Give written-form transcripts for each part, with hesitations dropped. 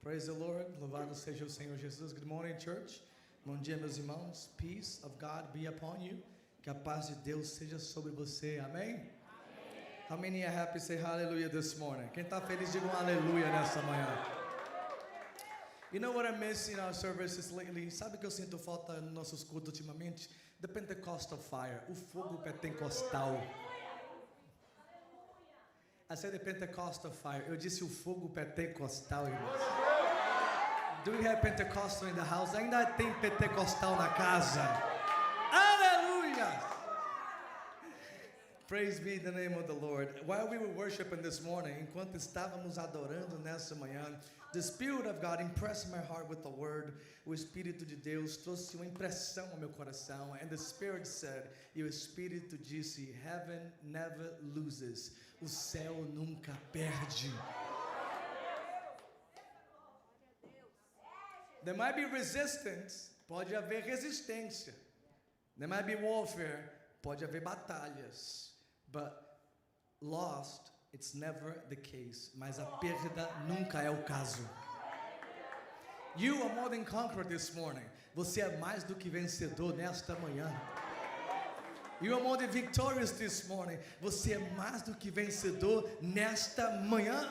Praise the Lord. Louvado seja o Senhor Jesus. Good morning, church. Bom dia, meus irmãos. Peace of God be upon you. Que a paz de Deus seja sobre você. Amém? How many are happy? Say hallelujah this morning. Quem está feliz, diga um aleluia nessa manhã. You know what I miss in our services lately? Sabe que eu sinto falta nos nossos cultos ultimamente? The Pentecostal fire. O fogo pentecostal. I said the Pentecostal fire. Eu disse o fogo pentecostal, irmãos. Do we have Pentecostal in the house? Ainda tem pentecostal na casa. Aleluia! Praise be the name of the Lord. While we were worshiping this morning, enquanto estávamos adorando nessa manhã, the Spirit of God impressed my heart with the word. O Espírito de Deus trouxe uma impressão ao meu coração. And the Spirit said, e o Espírito disse, heaven never loses. O céu nunca perde. There might be resistance, pode haver resistência. There might be warfare, pode haver batalhas. But lost, it's never the case. Mas a perda nunca é o caso. You are more than conqueror this morning. Você é mais do que vencedor nesta manhã. You are more than victorious this morning. Você é mais do que vencedor nesta manhã.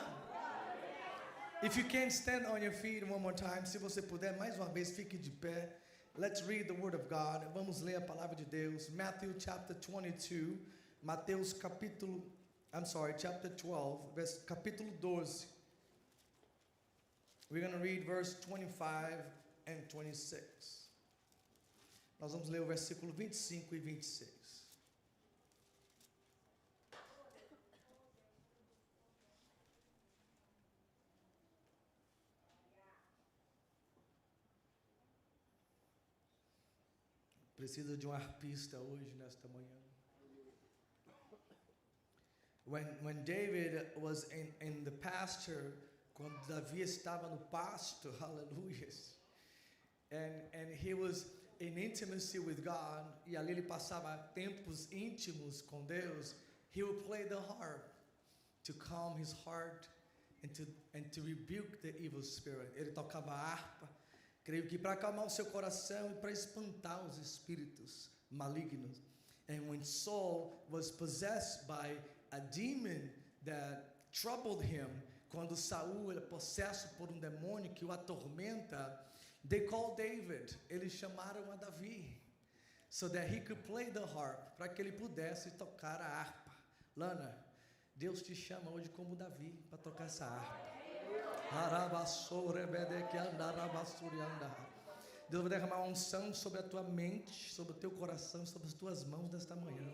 If you can't stand on your feet one more time, se você puder, mais uma vez, fique de pé. Let's read the word of God. Vamos ler a palavra de Deus. Matthew chapter 22. Mateus chapter 12, capítulo 12. We're going to read verse 25 and 26. Nós vamos ler o versículo 25 e 26. Precisa de um arpista hoje, nesta manhã. When David was in the pasture, quando Davi estava no pasto, hallelujah, and he was in intimacy with God, e ali ele passava tempos íntimos com Deus, he would play the harp to calm his heart and to rebuke the evil spirit. Ele tocava a harpa, creio que para acalmar o seu coração e para espantar os espíritos malignos. And when Saul was possessed by a demon that troubled him, quando Saul era possesso por um demônio que o atormenta, they called David, eles chamaram a Davi, so that he could play the harp, para que ele pudesse tocar a harpa. Lana, Deus te chama hoje como Davi para tocar essa harpa. Deus vai derramar uma unção sobre a tua mente, sobre o teu coração, sobre as tuas mãos nesta manhã.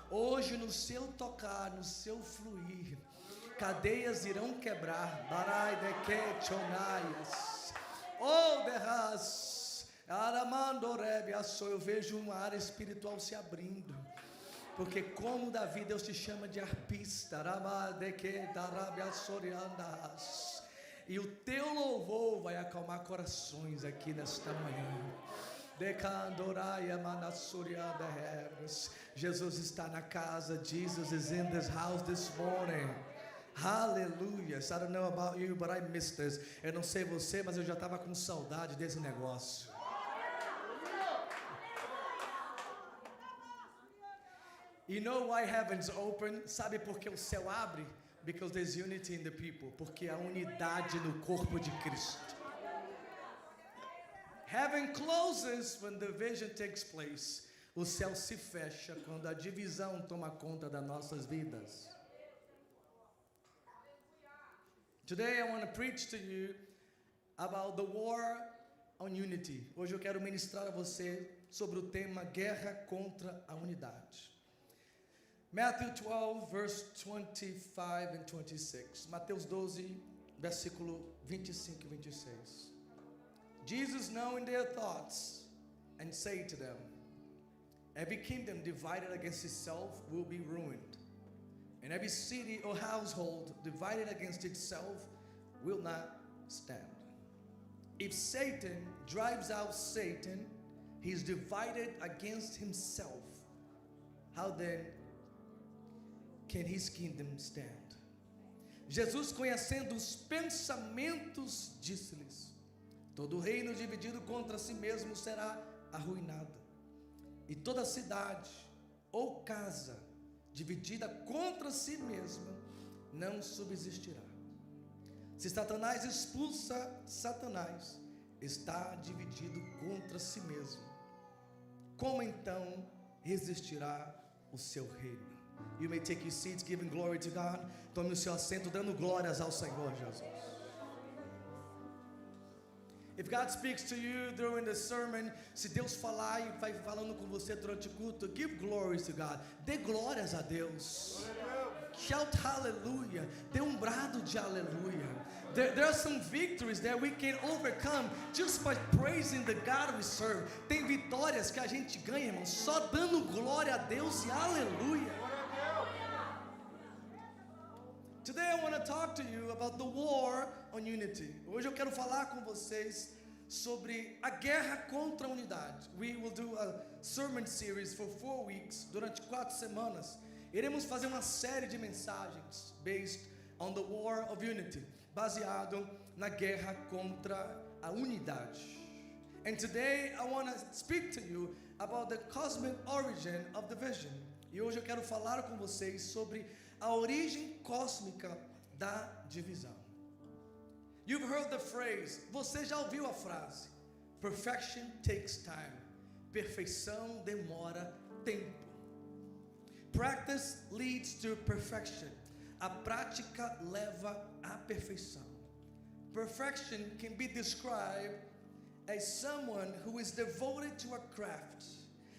Hoje no seu tocar, no seu fluir, cadeias irão quebrar. Oh, derras. Eu vejo uma área espiritual se abrindo. Porque como Davi, Deus te chama de arpista. E o teu louvor vai acalmar corações aqui nesta manhã. Jesus está na casa. Jesus is in this house this morning. Hallelujah. I don't know about you, but I missed this. Eu não sei você, mas eu já estava com saudade desse negócio. You know why heaven's open? Sabe por que o céu abre? Because there's unity in the people. Porque há unidade no corpo de Cristo. Heaven closes when the division takes place. O céu se fecha quando a divisão toma conta das nossas vidas. Today I want to preach to you about the war on unity. Hoje eu quero ministrar a você sobre o tema guerra contra a unidade. Matthew 12, verse 25 and 26. Mateus 12, versículo 25 e 26. Jesus, knowing their thoughts, and say to them, every kingdom divided against itself will be ruined, and every city or household divided against itself will not stand. If Satan drives out Satan, he is divided against himself. How then can his kingdom stand? Jesus, conhecendo os pensamentos, disse-lhes: todo reino dividido contra si mesmo será arruinado, e toda cidade ou casa dividida contra si mesma não subsistirá. Se Satanás expulsa Satanás, está dividido contra si mesmo. Como então resistirá o seu reino? You may take your seats, giving glory to God. Tome o seu assento, dando glórias ao Senhor Jesus. If God speaks to you during the sermon, se Deus falar e vai falando com você durante o culto, give glory to God. Dê glórias a Deus. Shout hallelujah. Dê brado de aleluia. There are some victories that we can overcome just by praising the God we serve. Tem vitórias que a gente ganha, irmão, só dando glória a Deus e aleluia. Today I want to talk to you about the war on unity. Hoje eu quero falar com vocês sobre a guerra contra a unidade. We will do a sermon series for 4 weeks. Durante 4 semanas, iremos fazer uma série de mensagens based on the war of unity, baseado na guerra contra a unidade. And today I want to speak to you about the cosmic origin of division. E hoje eu quero falar com vocês sobre a origem cósmica da divisão. You've heard the phrase, você já ouviu a frase, perfection takes time. Perfeição demora tempo. Practice leads to perfection. A prática leva à perfeição. Perfection can be described as someone who is devoted to a craft.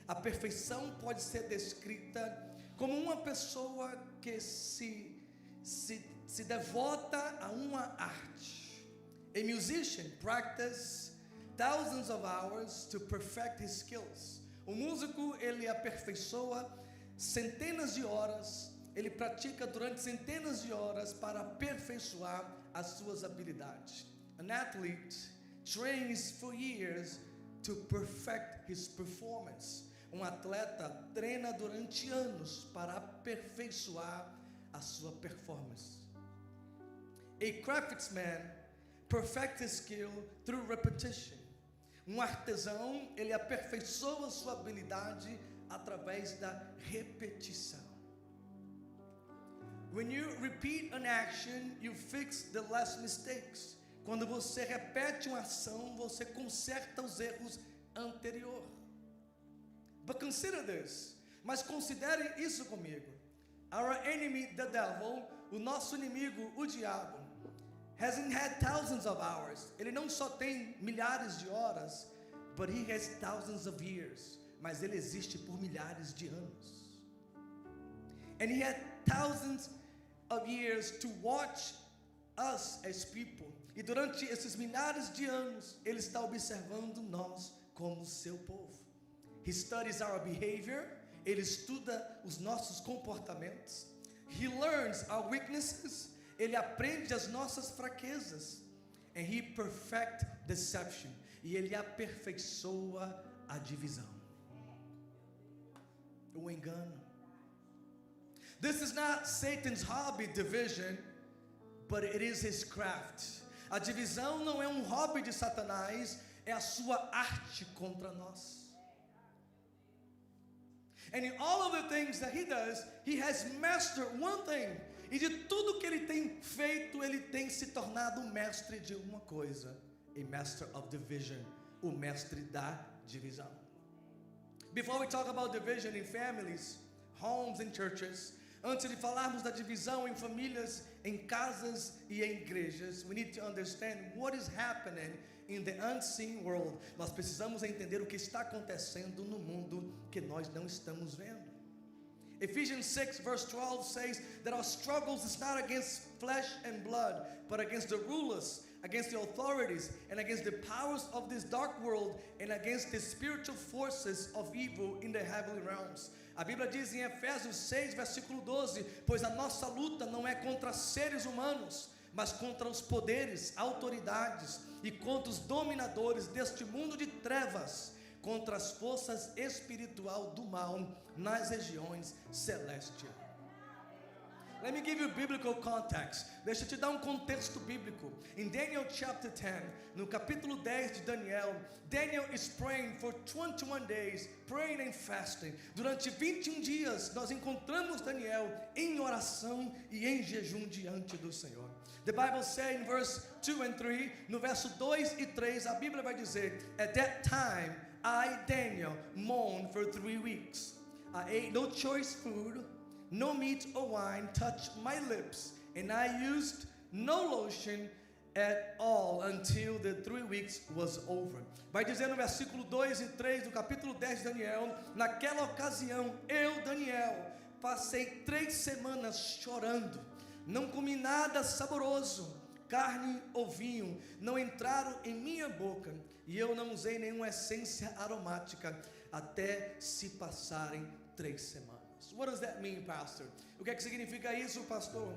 A perfeição pode ser descrita como uma pessoa que se devota a uma arte. A musician practices thousands of hours to perfect his skills. O músico, ele aperfeiçoa centenas de horas, ele pratica durante centenas de horas para aperfeiçoar as suas habilidades. An athlete trains for years to perfect his performance. Um atleta treina durante anos para aperfeiçoar a sua performance. A craftsman perfects his skill through repetition. Um artesão, ele aperfeiçoa sua habilidade através da repetição. When you repeat an action, you fix the less mistakes. Quando você repete uma ação, você conserta os erros anteriores. But consider this. Mas considere isso comigo. Our enemy, the devil, o nosso inimigo, o diabo, hasn't had thousands of hours. Ele não só tem milhares de horas, but he has thousands of years. Mas ele existe por milhares de anos. And he had thousands of years to watch us as people. E durante esses milhares de anos, ele está observando nós como seu povo. He studies our behavior. Ele estuda os nossos comportamentos. He learns our weaknesses. Ele aprende as nossas fraquezas. And he perfects deception. E ele aperfeiçoa a divisão. O engano. This is not Satan's hobby, division, but it is his craft. A divisão não é hobby de Satanás, é a sua arte contra nós. And in all of the things that he does, he has mastered one thing. E de tudo que ele tem feito, ele tem se tornado mestre de uma coisa. A master of division. O mestre da divisão. Before we talk about division in families, homes and churches, antes de falarmos da divisão em famílias, em casas e em igrejas, we need to understand what is happening in the unseen world. Nós precisamos entender o que está acontecendo no mundo que nós não estamos vendo. Ephesians 6 verse 12 says that our struggles is not against flesh and blood, but against the rulers, against the authorities, and against the powers of this dark world, and against the spiritual forces of evil in the heavenly realms. A Bíblia diz em Efésios 6, versículo 12, pois a nossa luta não é contra seres humanos, mas contra os poderes, autoridades e contra os dominadores deste mundo de trevas, contra as forças espirituais do mal nas regiões celestes. Let me give you biblical context. Deixa eu te dar contexto bíblico. In Daniel chapter 10, no capítulo 10 de Daniel, Daniel is praying for 21 days, praying and fasting. Durante 21 dias, nós encontramos Daniel em oração e em jejum diante do Senhor. The Bible says in verse 2 and 3, no verso 2 e 3, a Bíblia vai dizer, at that time, I, Daniel, mourned for 3 weeks. I ate no choice food, no meat or wine touched my lips, and I used no lotion at all until the 3 weeks was over. Vai dizer no versículo 2 e 3 do capítulo 10 de Daniel, naquela ocasião, eu, Daniel, passei 3 semanas chorando, não comi nada saboroso, carne ou vinho, não entraram em minha boca, e eu não usei nenhuma essência aromática, até se passarem 3 semanas. What does that mean, pastor? O que é que significa isso, pastor?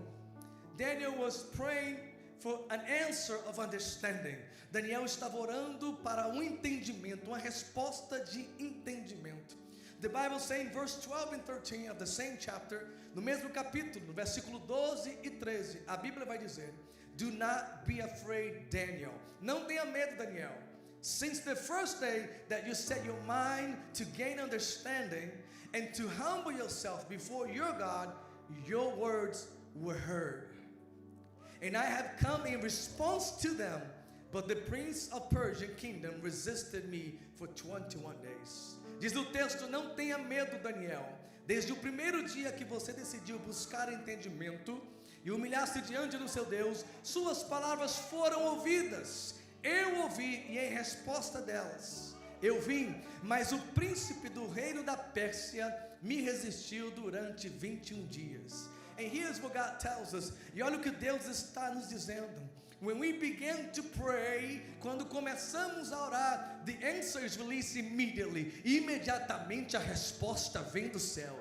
Daniel was praying for an answer of understanding. Daniel estava orando para entendimento, uma resposta de entendimento. The Bible says in verse 12 and 13 of the same chapter, no mesmo capítulo, no versículo 12 e 13, a Bíblia vai dizer, do not be afraid, Daniel. Não tenha medo, Daniel. Since the first day that you set your mind to gain understanding and to humble yourself before your God, your words were heard. And I have come in response to them, but the prince of Persian kingdom resisted me for 21 days. Diz o texto, não tenha medo, Daniel. Desde o primeiro dia que você decidiu buscar entendimento e humilhar-se diante do seu Deus, suas palavras foram ouvidas. Eu ouvi e em resposta delas, eu vim, mas o príncipe do reino da Pérsia me resistiu durante 21 dias. And here's what God tells us. E olha o que Deus está nos dizendo. When we begin to pray, quando começamos a orar, the answer is released immediately. Imediatamente a resposta vem do céu.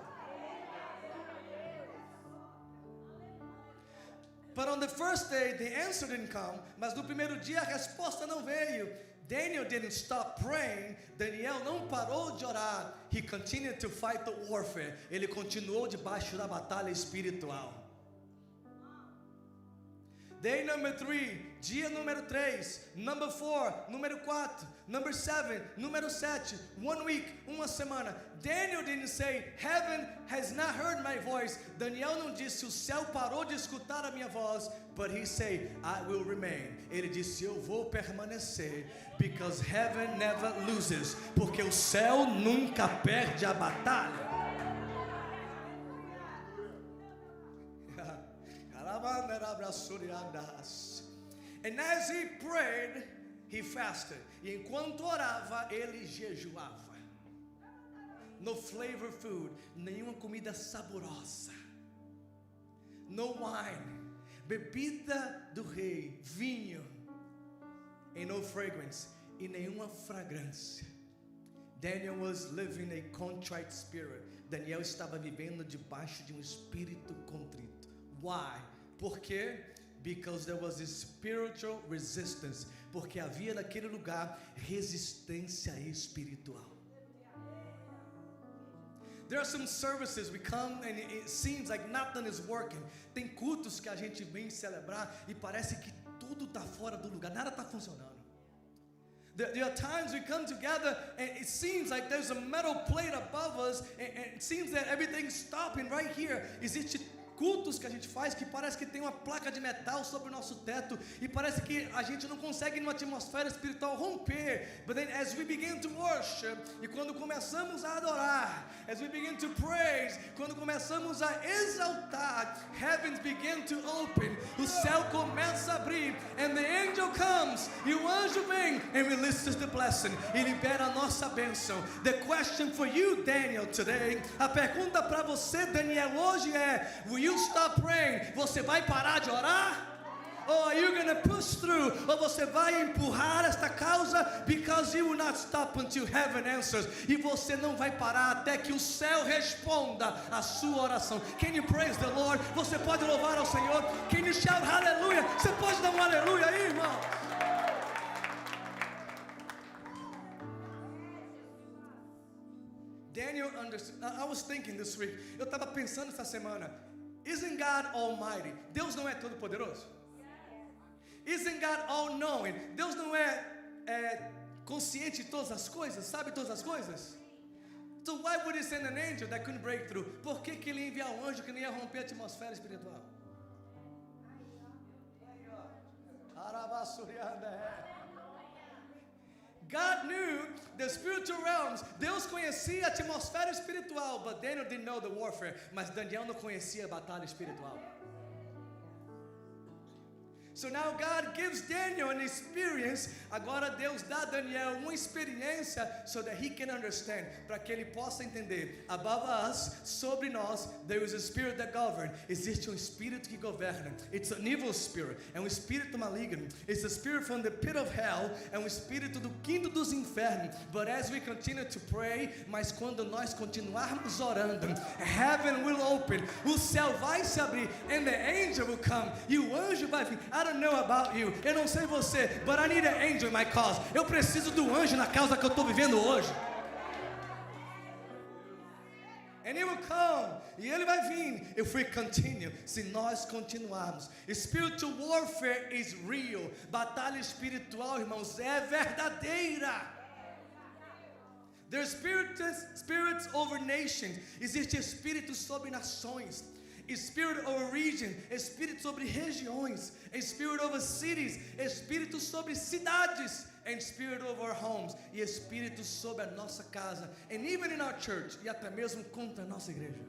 But on the first day, the answer didn't come. Mas no primeiro dia a resposta não veio. Daniel didn't stop praying. Daniel não parou de orar. He continued to fight the warfare. Ele continuou debaixo da batalha espiritual. Day number 3, dia número 3, number 4, número 4, number 7, número 7, 1 week, uma semana. Daniel didn't say, heaven has not heard my voice. Daniel não disse, o céu parou de escutar a minha voz. But he said, I will remain. Ele disse, eu vou permanecer. Because heaven never loses. Porque o céu nunca perde a batalha. And as he prayed, he fasted. E enquanto orava, ele jejuava. No flavor food, nenhuma comida saborosa. No wine, bebida do rei, vinho. And no fragrance, e nenhuma fragrância. Daniel was living a contrite spirit. Daniel estava vivendo debaixo de espírito contrito. Why? Por quê? Because there was a spiritual resistance. Porque havia naquele lugar resistência espiritual. There are some services we come and it seems like nothing is working. Tem cultos que a gente vem celebrar e parece que tudo está fora do lugar, nada está funcionando. There are times we come together and it seems like there's a metal plate above us and it seems that everything's stopping right here. Existe cultos que a gente faz que parece que tem uma placa de metal sobre o nosso teto e parece que a gente não consegue numa atmosfera espiritual romper. But then as we begin to worship, e quando começamos a adorar, as we begin to praise, quando começamos a exaltar, heavens begin to open, o céu começa a abrir, and the angel comes, e o anjo vem and releases the blessing, e libera a nossa bênção. The question for you, Daniel, today, a pergunta para você, Daniel, hoje é, will you stop praying? Você vai parar de orar? Or are you going to push through? Ou você vai empurrar esta causa? Because you will not stop until heaven answers. E você não vai parar até que o céu responda a sua oração. Can you praise the Lord? Você pode louvar ao Senhor? Can you shout hallelujah? Você pode dar um aleluia aí, irmão? Daniel understood. I was thinking this week. Eu estava pensando essa semana. Isn't God almighty? Deus não é todo poderoso? Isn't God all knowing? Deus não é consciente de todas as coisas, sabe todas as coisas? So why would he send an angel that couldn't break through? Por que ele ia enviar um anjo que não ia romper a atmosfera espiritual? God knew the spiritual realms. Deus conhecia a atmosfera espiritual, but Daniel didn't know the warfare. Mas Daniel não conhecia a batalha espiritual. So now God gives Daniel an experience. Agora Deus dá a Daniel uma experiência so that he can understand, para que ele possa entender. Above us, sobre nós, there is a spirit that governs. Existe espírito que governa. It's an evil spirit. É espírito maligno. It's a spirit from the pit of hell. É espírito do quinto dos infernos. But as we continue to pray, mas quando nós continuarmos orando, heaven will open. O céu vai se abrir, and the angel will come. E o anjo vai vir. I don't know about you. Eu não sei você, but I need an angel in my cause. Eu preciso do anjo na causa que eu estou vivendo hoje. And he will come. E ele vai vir. If we continue, se nós continuarmos. Spiritual warfare is real. Batalha espiritual, irmãos, é verdadeira. There's spirits over nations. Existe espírito sobre nações. Spirit over region, espírito sobre regiões, spirit over cities, espírito sobre cidades, and spirit over homes, e espírito sobre a nossa casa, and even in our church, e até mesmo contra a nossa igreja.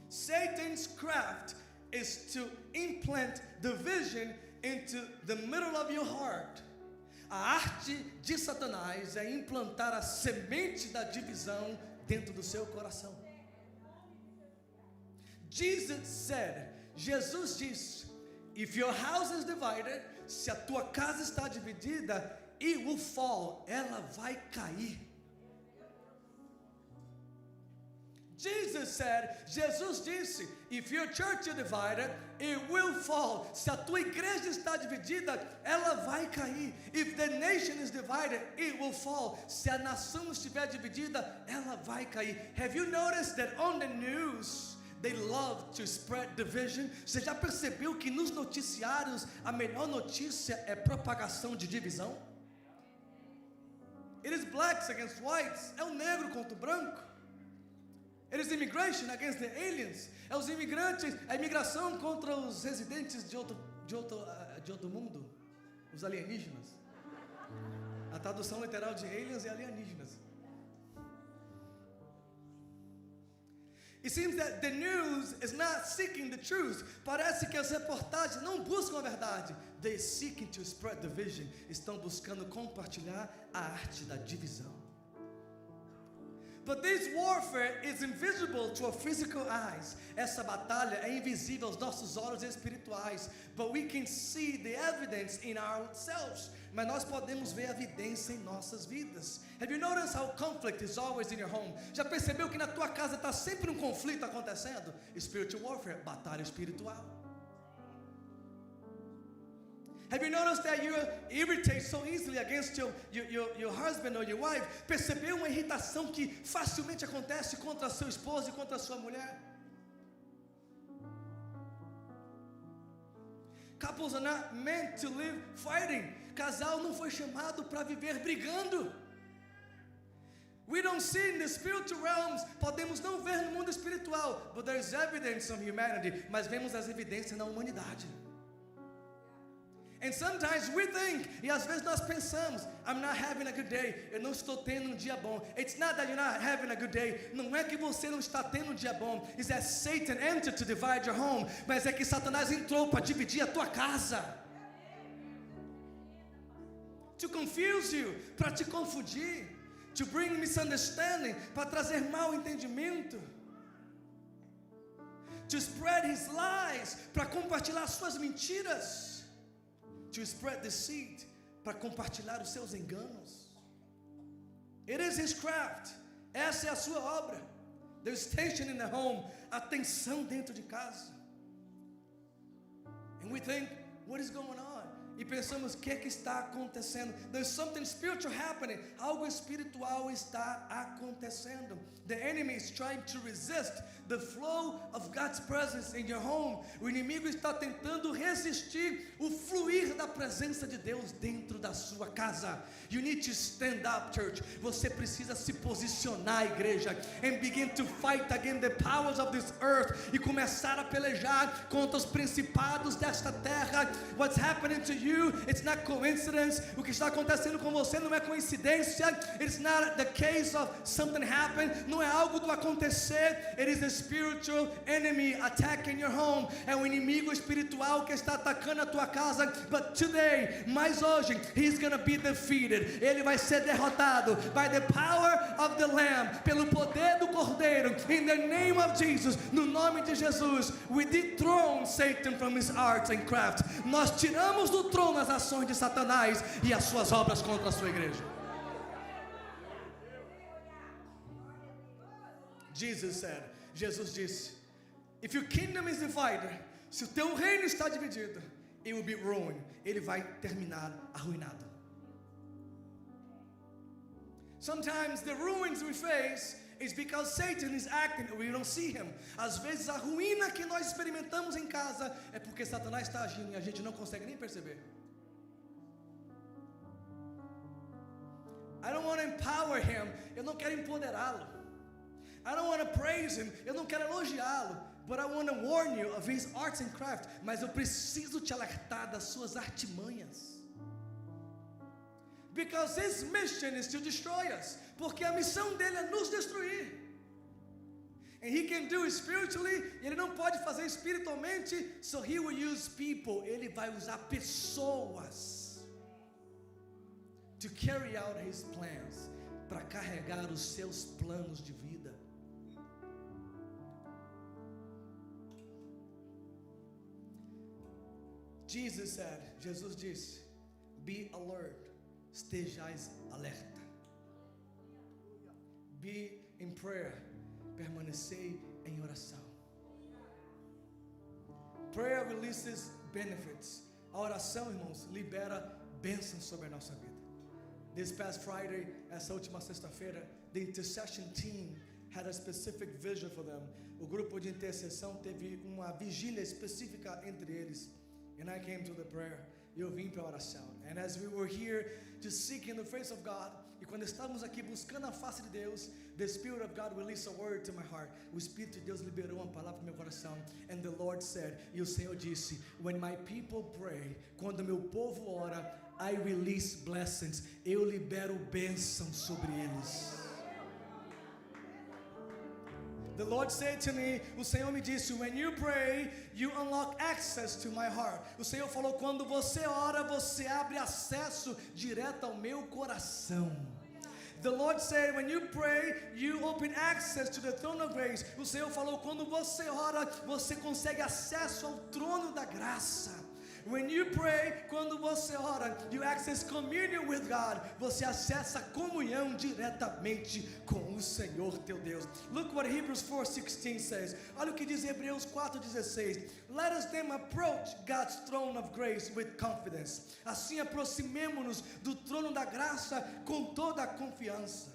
Satan's craft is to implant division into the middle of your heart. A arte de Satanás é implantar a semente da divisão dentro do seu coração. Jesus disse, if your house is divided, se a tua casa está dividida, it will fall, ela vai cair. Jesus disse, if your church is divided, it will fall. Se a tua igreja está dividida, ela vai cair. If the nation is divided, it will fall. Se a nação estiver dividida, ela vai cair. Have you noticed that on the news, they love to spread division? Você já percebeu que nos noticiários a melhor notícia é propagação de divisão? It is blacks against whites. É o negro contra o branco. It is immigration against the aliens. É os imigrantes, a imigração contra os residentes de outro mundo, os alienígenas. A tradução literal de aliens é alienígenas. It seems that the news is not seeking the truth. Parece que as reportagens não buscam a verdade. They seeking to spread division. Estão buscando compartilhar a arte da divisão. But this warfare is invisible to our physical eyes. Essa batalha é invisível aos nossos olhos espirituais. But we can see the evidence in ourselves. Mas nós podemos ver a evidência em nossas vidas. Have you noticed how conflict is always in your home? Já percebeu que na tua casa está sempre um conflito acontecendo? Spiritual warfare, batalha espiritual. Have you noticed that you irritate so easily against your husband or your wife? Percebeu uma irritação que facilmente acontece contra seu esposo e contra sua mulher? Couples are not meant to live fighting. Casal não foi chamado para viver brigando. We don't see in the spiritual realms. Podemos não ver no mundo espiritual, but there is evidence of humanity. Mas vemos as evidências na humanidade. And sometimes we think, e às vezes nós pensamos, I'm not having a good day. Eu não estou tendo dia bom. It's not that you're not having a good day. Não é que você não está tendo dia bom. It's that Satan entered to divide your home. Mas é que Satanás entrou para dividir a tua casa. To confuse you, para te confundir. To bring misunderstanding, para trazer mau entendimento. To spread his lies, para compartilhar suas mentiras. To spread deceit, para compartilhar os seus enganos. It is his craft. Essa é a sua obra. There's tension in the home. A tensão dentro de casa. And we think, what is going on? e pensamos, o que está acontecendo? There's something spiritual happening. Algo espiritual está acontecendo. The enemy is trying to resist the flow of God's presence in your home. O inimigo está tentando resistir o fluir da presença de Deus dentro da sua casa. You need to stand up, church. Você precisa se posicionar, igreja, and begin to fight against the powers of this earth, e começar a pelejar contra os principados desta terra. What's happening to you, it's not coincidence. O que está acontecendo com você não é coincidência. It's not the case of something happened. Não é algo do acontecer. It is a spiritual enemy attacking your home. É um inimigo espiritual que está atacando a tua casa. But today, mas hoje, he's gonna be defeated. Ele vai ser derrotado by the power of the Lamb, pelo poder do Cordeiro. In the name of Jesus, no nome de Jesus, we dethrone Satan from his arts and crafts. Nós tiramos do trono as ações de Satanás e as suas obras contra a sua igreja. Jesus disse, if your kingdom is divided, se o teu reino está dividido, it will be ruined. Ele vai terminar arruinado. Sometimes the ruins we face is because Satan is acting, we don't see him. Às vezes a ruína que nós experimentamos em casa é porque Satanás está agindo e a gente não consegue nem perceber. I don't want to empower him. Eu não quero empoderá-lo. I don't want to praise him. Eu não quero elogiá-lo. But I want to warn you of his arts and crafts. Mas eu preciso te alertar das suas artimanhas. Because his mission is to destroy us. Porque a missão dele é nos destruir. And he can do it spiritually. Ele não pode fazer espiritualmente. So he will use people. Ele vai usar pessoas to carry out his plans. Para carregar os seus planos de vida. Jesus disse, be alert. Estejais alerta. Be in prayer. Permanecei em oração. Prayer releases benefits. A oração, irmãos, libera bênçãos sobre a nossa vida. This past Friday, essa última sexta-feira, the intercession team had a specific vision for them. O grupo de intercessão teve uma vigília específica entre eles. And I came to the prayer. Eu vim para a oração. And as we were here just seeking the face of God, e quando estávamos aqui buscando a face de Deus, the Spirit of God released a word to my heart. O Espírito de Deus liberou uma palavra para o meu coração. And the Lord said, e o Senhor disse, when my people pray, quando meu povo ora, I release blessings. Eu libero bênçãos sobre eles. The Lord said to me, o Senhor me disse, when you pray, you unlock access to my heart. O Senhor falou, quando você ora, você abre acesso direto ao meu coração. The Lord said, when you pray, you open access to the throne of grace. O Senhor falou, quando você ora, você consegue acesso ao trono da graça. When you pray, quando você ora, you access communion with God. Você acessa a comunhão diretamente com o Senhor teu Deus. Look what Hebrews 4:16 says. Olha o que diz Hebreus 4:16. Let us then approach God's throne of grace with confidence. Assim aproximemo-nos do trono da graça com toda a confiança.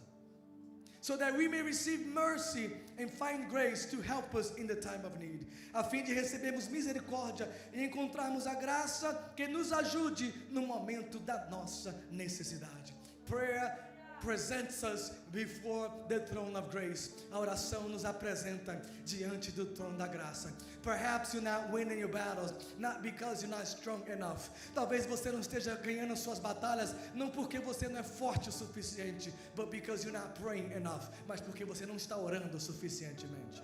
So that we may receive mercy and find grace to help us in the time of need. A fim de recebermos misericórdia e encontrarmos a graça que nos ajude no momento da nossa necessidade. Prayer presents us before the throne of grace. A oração nos apresenta diante do trono da graça. Perhaps you're not winning your battles, not because you're not strong enough. Talvez você não esteja ganhando suas batalhas, não porque você não é forte o suficiente, but because you're not praying enough, mas porque você não está orando suficientemente.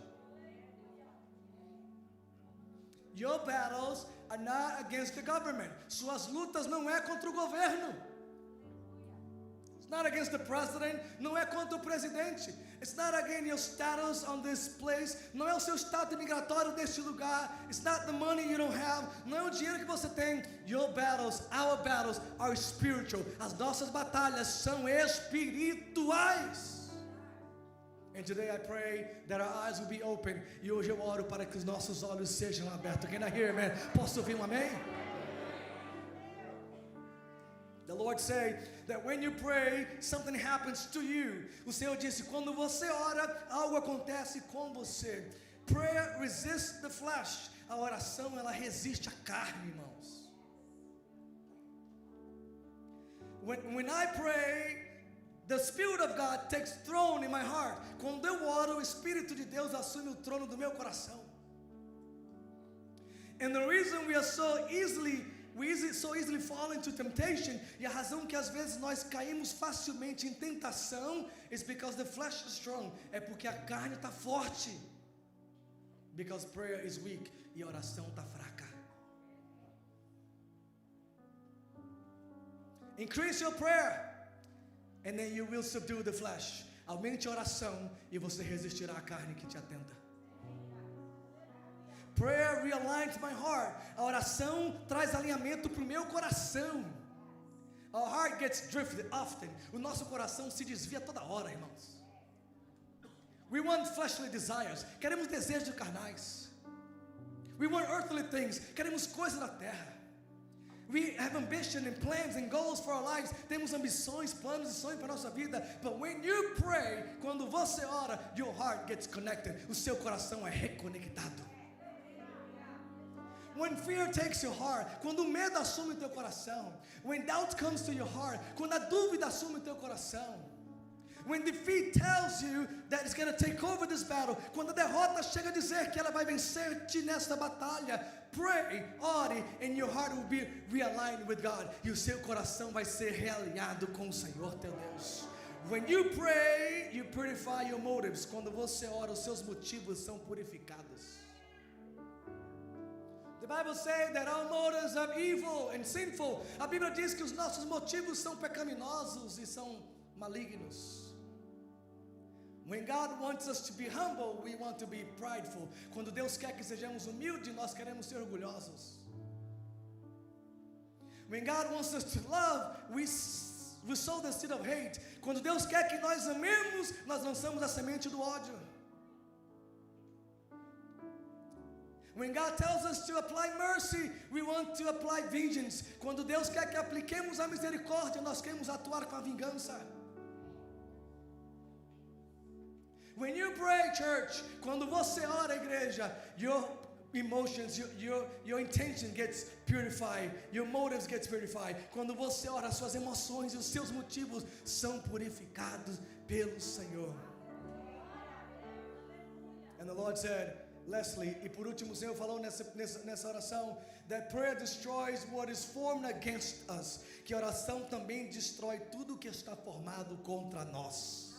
Your battles are not against the government. Suas lutas não é contra o governo. It's not against the president. Não é contra o presidente. It's not against your status on this place. Não é o seu status migratório deste lugar. It's not the money you don't have. Não é o dinheiro que você tem. Your battles, our battles are spiritual. As nossas batalhas são espirituais. And today I pray that our eyes will be open. E hoje eu oro para que os nossos olhos sejam abertos. Can I hear, amen? Posso ouvir um amém? The Lord said that when you pray, something happens to you. O Senhor disse, quando você ora, algo acontece com você. Prayer resists the flesh. A oração, ela resiste à carne, irmãos. When I pray, the Spirit of God takes throne in my heart. Quando eu oro, o Espírito de Deus assume o trono do meu coração. And the reason we so easily fall into temptation, e a razão que às vezes nós caímos facilmente em tentação, is because the flesh is strong. É porque a carne está forte. Because prayer is weak. E a oração está fraca. Increase your prayer, and then you will subdue the flesh. Aumente a oração e você resistirá à carne que te atenta. Prayer realigns my heart. A oração traz alinhamento para o meu coração. Our heart gets drifted often. O nosso coração se desvia toda hora, irmãos. We want fleshly desires. Queremos desejos carnais. We want earthly things. Queremos coisas da terra. We have ambition and plans and goals for our lives. Temos ambições, planos e sonhos para a nossa vida. But when you pray, quando você ora, your heart gets connected. O seu coração é reconectado. When fear takes your heart, quando o medo assume o teu coração. When doubt comes to your heart, quando a dúvida assume o teu coração. When defeat tells you that it's going to take over this battle, quando a derrota chega a dizer que ela vai vencer-te nesta batalha, pray, ore, and your heart will be realigned with God. E o seu coração vai ser realinhado com o Senhor teu Deus. When you pray, you purify your motives. Quando você ora, os seus motivos são purificados. The Bible says that our motives are evil and sinful. A Bíblia diz que os nossos motivos são pecaminosos e são malignos. When God wants us to be humble, we want to be prideful. Quando Deus quer que sejamos humildes, nós queremos ser orgulhosos. When God wants us to love, we sow the seed of hate. Quando Deus quer que nós amemos, nós lançamos a semente do ódio. When God tells us to apply mercy, we want to apply vengeance. Quando Deus quer que apliquemos a misericórdia, nós queremos atuar com a vingança. When you pray, church, quando você ora, igreja, your emotions, your intention gets purified, your motives gets purified. Quando você ora, suas emoções e os seus motivos são purificados pelo Senhor. And the Lord said, Leslie, e por último o Senhor falou nessa oração, that prayer destroys what is formed against us. Que a oração também destrói tudo que está formado contra nós.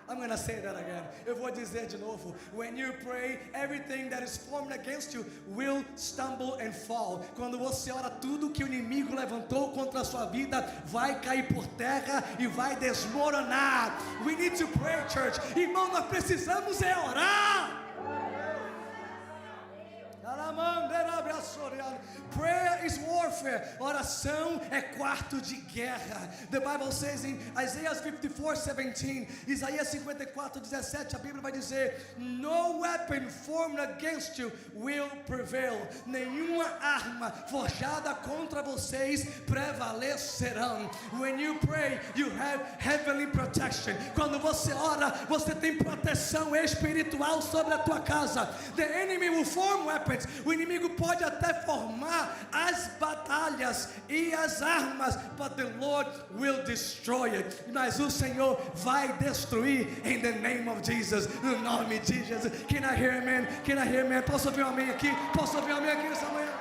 I'm going to say that again. Eu vou dizer de novo. When you pray, everything that is formed against you will stumble and fall. Quando você ora, tudo que o inimigo levantou contra a sua vida vai cair por terra e vai desmoronar. We need to pray, church. Irmão, nós precisamos orar. Prayer is warfare. Oração é quarto de guerra. The Bible says in Isaiah 54:17, Isaías 54:17, a Bíblia vai dizer: No weapon formed against you will prevail. Nenhuma arma forjada contra vocês prevalecerão. When you pray, you have heavenly protection. Quando você ora, você tem proteção espiritual sobre a tua casa. The enemy will form weapons. O inimigo pode até formar as batalhas e as armas, but the Lord will destroy it. Mas o Senhor vai destruir in the name of Jesus. No nome de Jesus. Can I hear amen? Can I hear amen? Posso ouvir um amém aqui? Posso ouvir um amém aqui nessa manhã?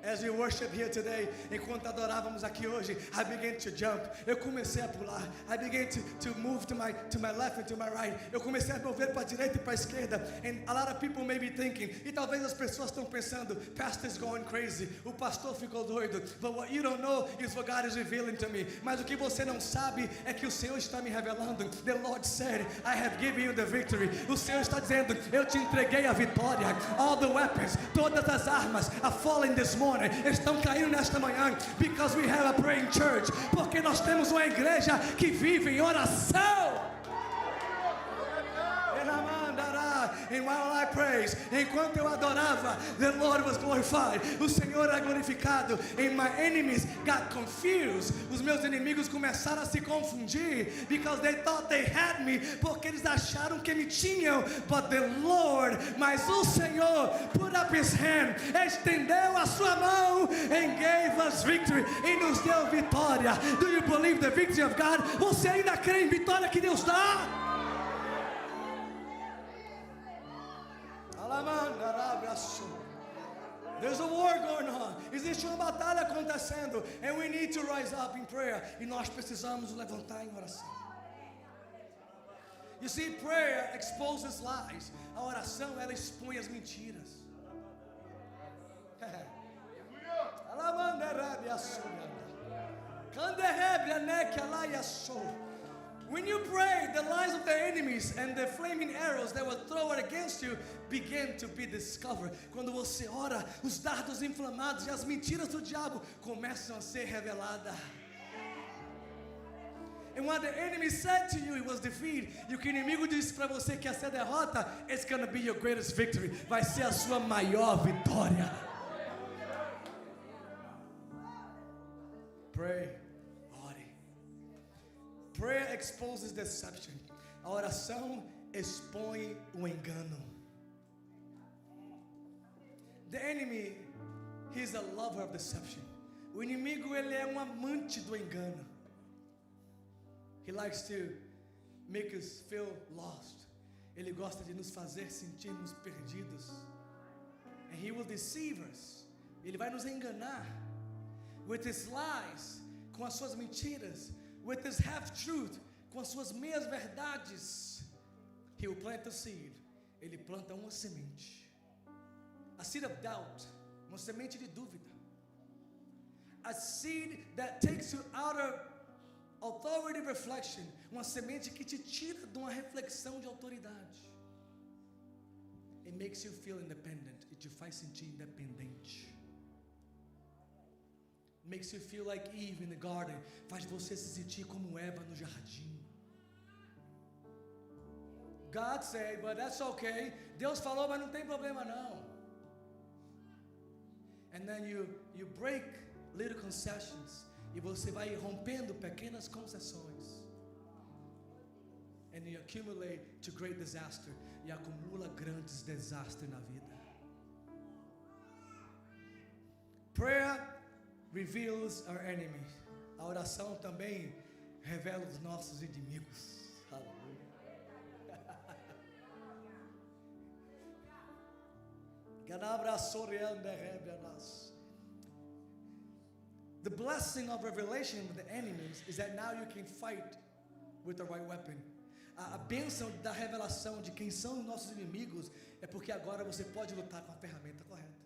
As we worship here today, enquanto adorávamos aqui hoje, I began to jump. Eu comecei a pular. I began to move to my left and to my right. Eu comecei a mover para a direita e para a esquerda. And a lot of people may be thinking, e talvez as pessoas estão pensando, Pastor is going crazy. O pastor ficou doido. But what you don't know is what God is revealing to me. Mas o que você não sabe é que o Senhor está me revelando. The Lord said, I have given you the victory. O Senhor está dizendo, eu te entreguei a vitória. All the weapons, todas as armas are falling this morning. Estão caindo nesta manhã, because we have a praying church, porque nós temos uma igreja que vive em oração. And while I praised, enquanto eu adorava, the Lord was glorified. O Senhor era glorificado. And my enemies got confused. Os meus inimigos começaram a se confundir, because they thought they had me, porque eles acharam que me tinham. But the Lord, mas o Senhor, put up his hand, estendeu a sua mão, and gave us victory, e nos deu vitória. Do you believe the victory of God? Você ainda crê em vitória que Deus dá? There's a war going on. Existe uma batalha acontecendo, and we need to rise up in prayer. E nós precisamos levantar em oração. You see, prayer exposes lies. A oração, ela expõe as mentiras. When you pray, the lies of the enemies and the flaming arrows that were thrown against you begin to be discovered. Quando você ora, os dardos inflamados e as mentiras do diabo começam a ser reveladas. And what the enemy said to you, it was defeat. E o que o inimigo disse para você que ia ser derrota, it's going to be your greatest victory. Vai ser a sua maior vitória. Pray. Prayer exposes deception. A oração expõe o engano. The enemy, he's a lover of deception. O inimigo, ele é amante do engano. He likes to make us feel lost. Ele gosta de nos fazer sentirmos perdidos. And he will deceive us. Ele vai nos enganar with his lies, com as suas mentiras. With his half-truth, com as suas meias verdades. He will plant a seed. Ele planta uma semente. A seed of doubt, uma semente de dúvida. A seed that takes you out of authority reflection, uma semente que te tira de uma reflexão de autoridade. It makes you feel independent. E te faz sentir independente. Makes you feel like Eve in the garden. Faz você se sentir como Eva no jardim. God said, but that's okay. Deus falou, mas não tem problema não. And then you break little concessions. E você vai rompendo pequenas concessões. And you accumulate to great disaster. E acumula grandes desastres na vida. Prayer reveals our enemies. A oração também revela os nossos inimigos. Aleluia. The blessing of revelation with the enemies is that now you can fight with the right weapon. A bênção da revelação de quem são os nossos inimigos é porque agora você pode lutar com a ferramenta correta.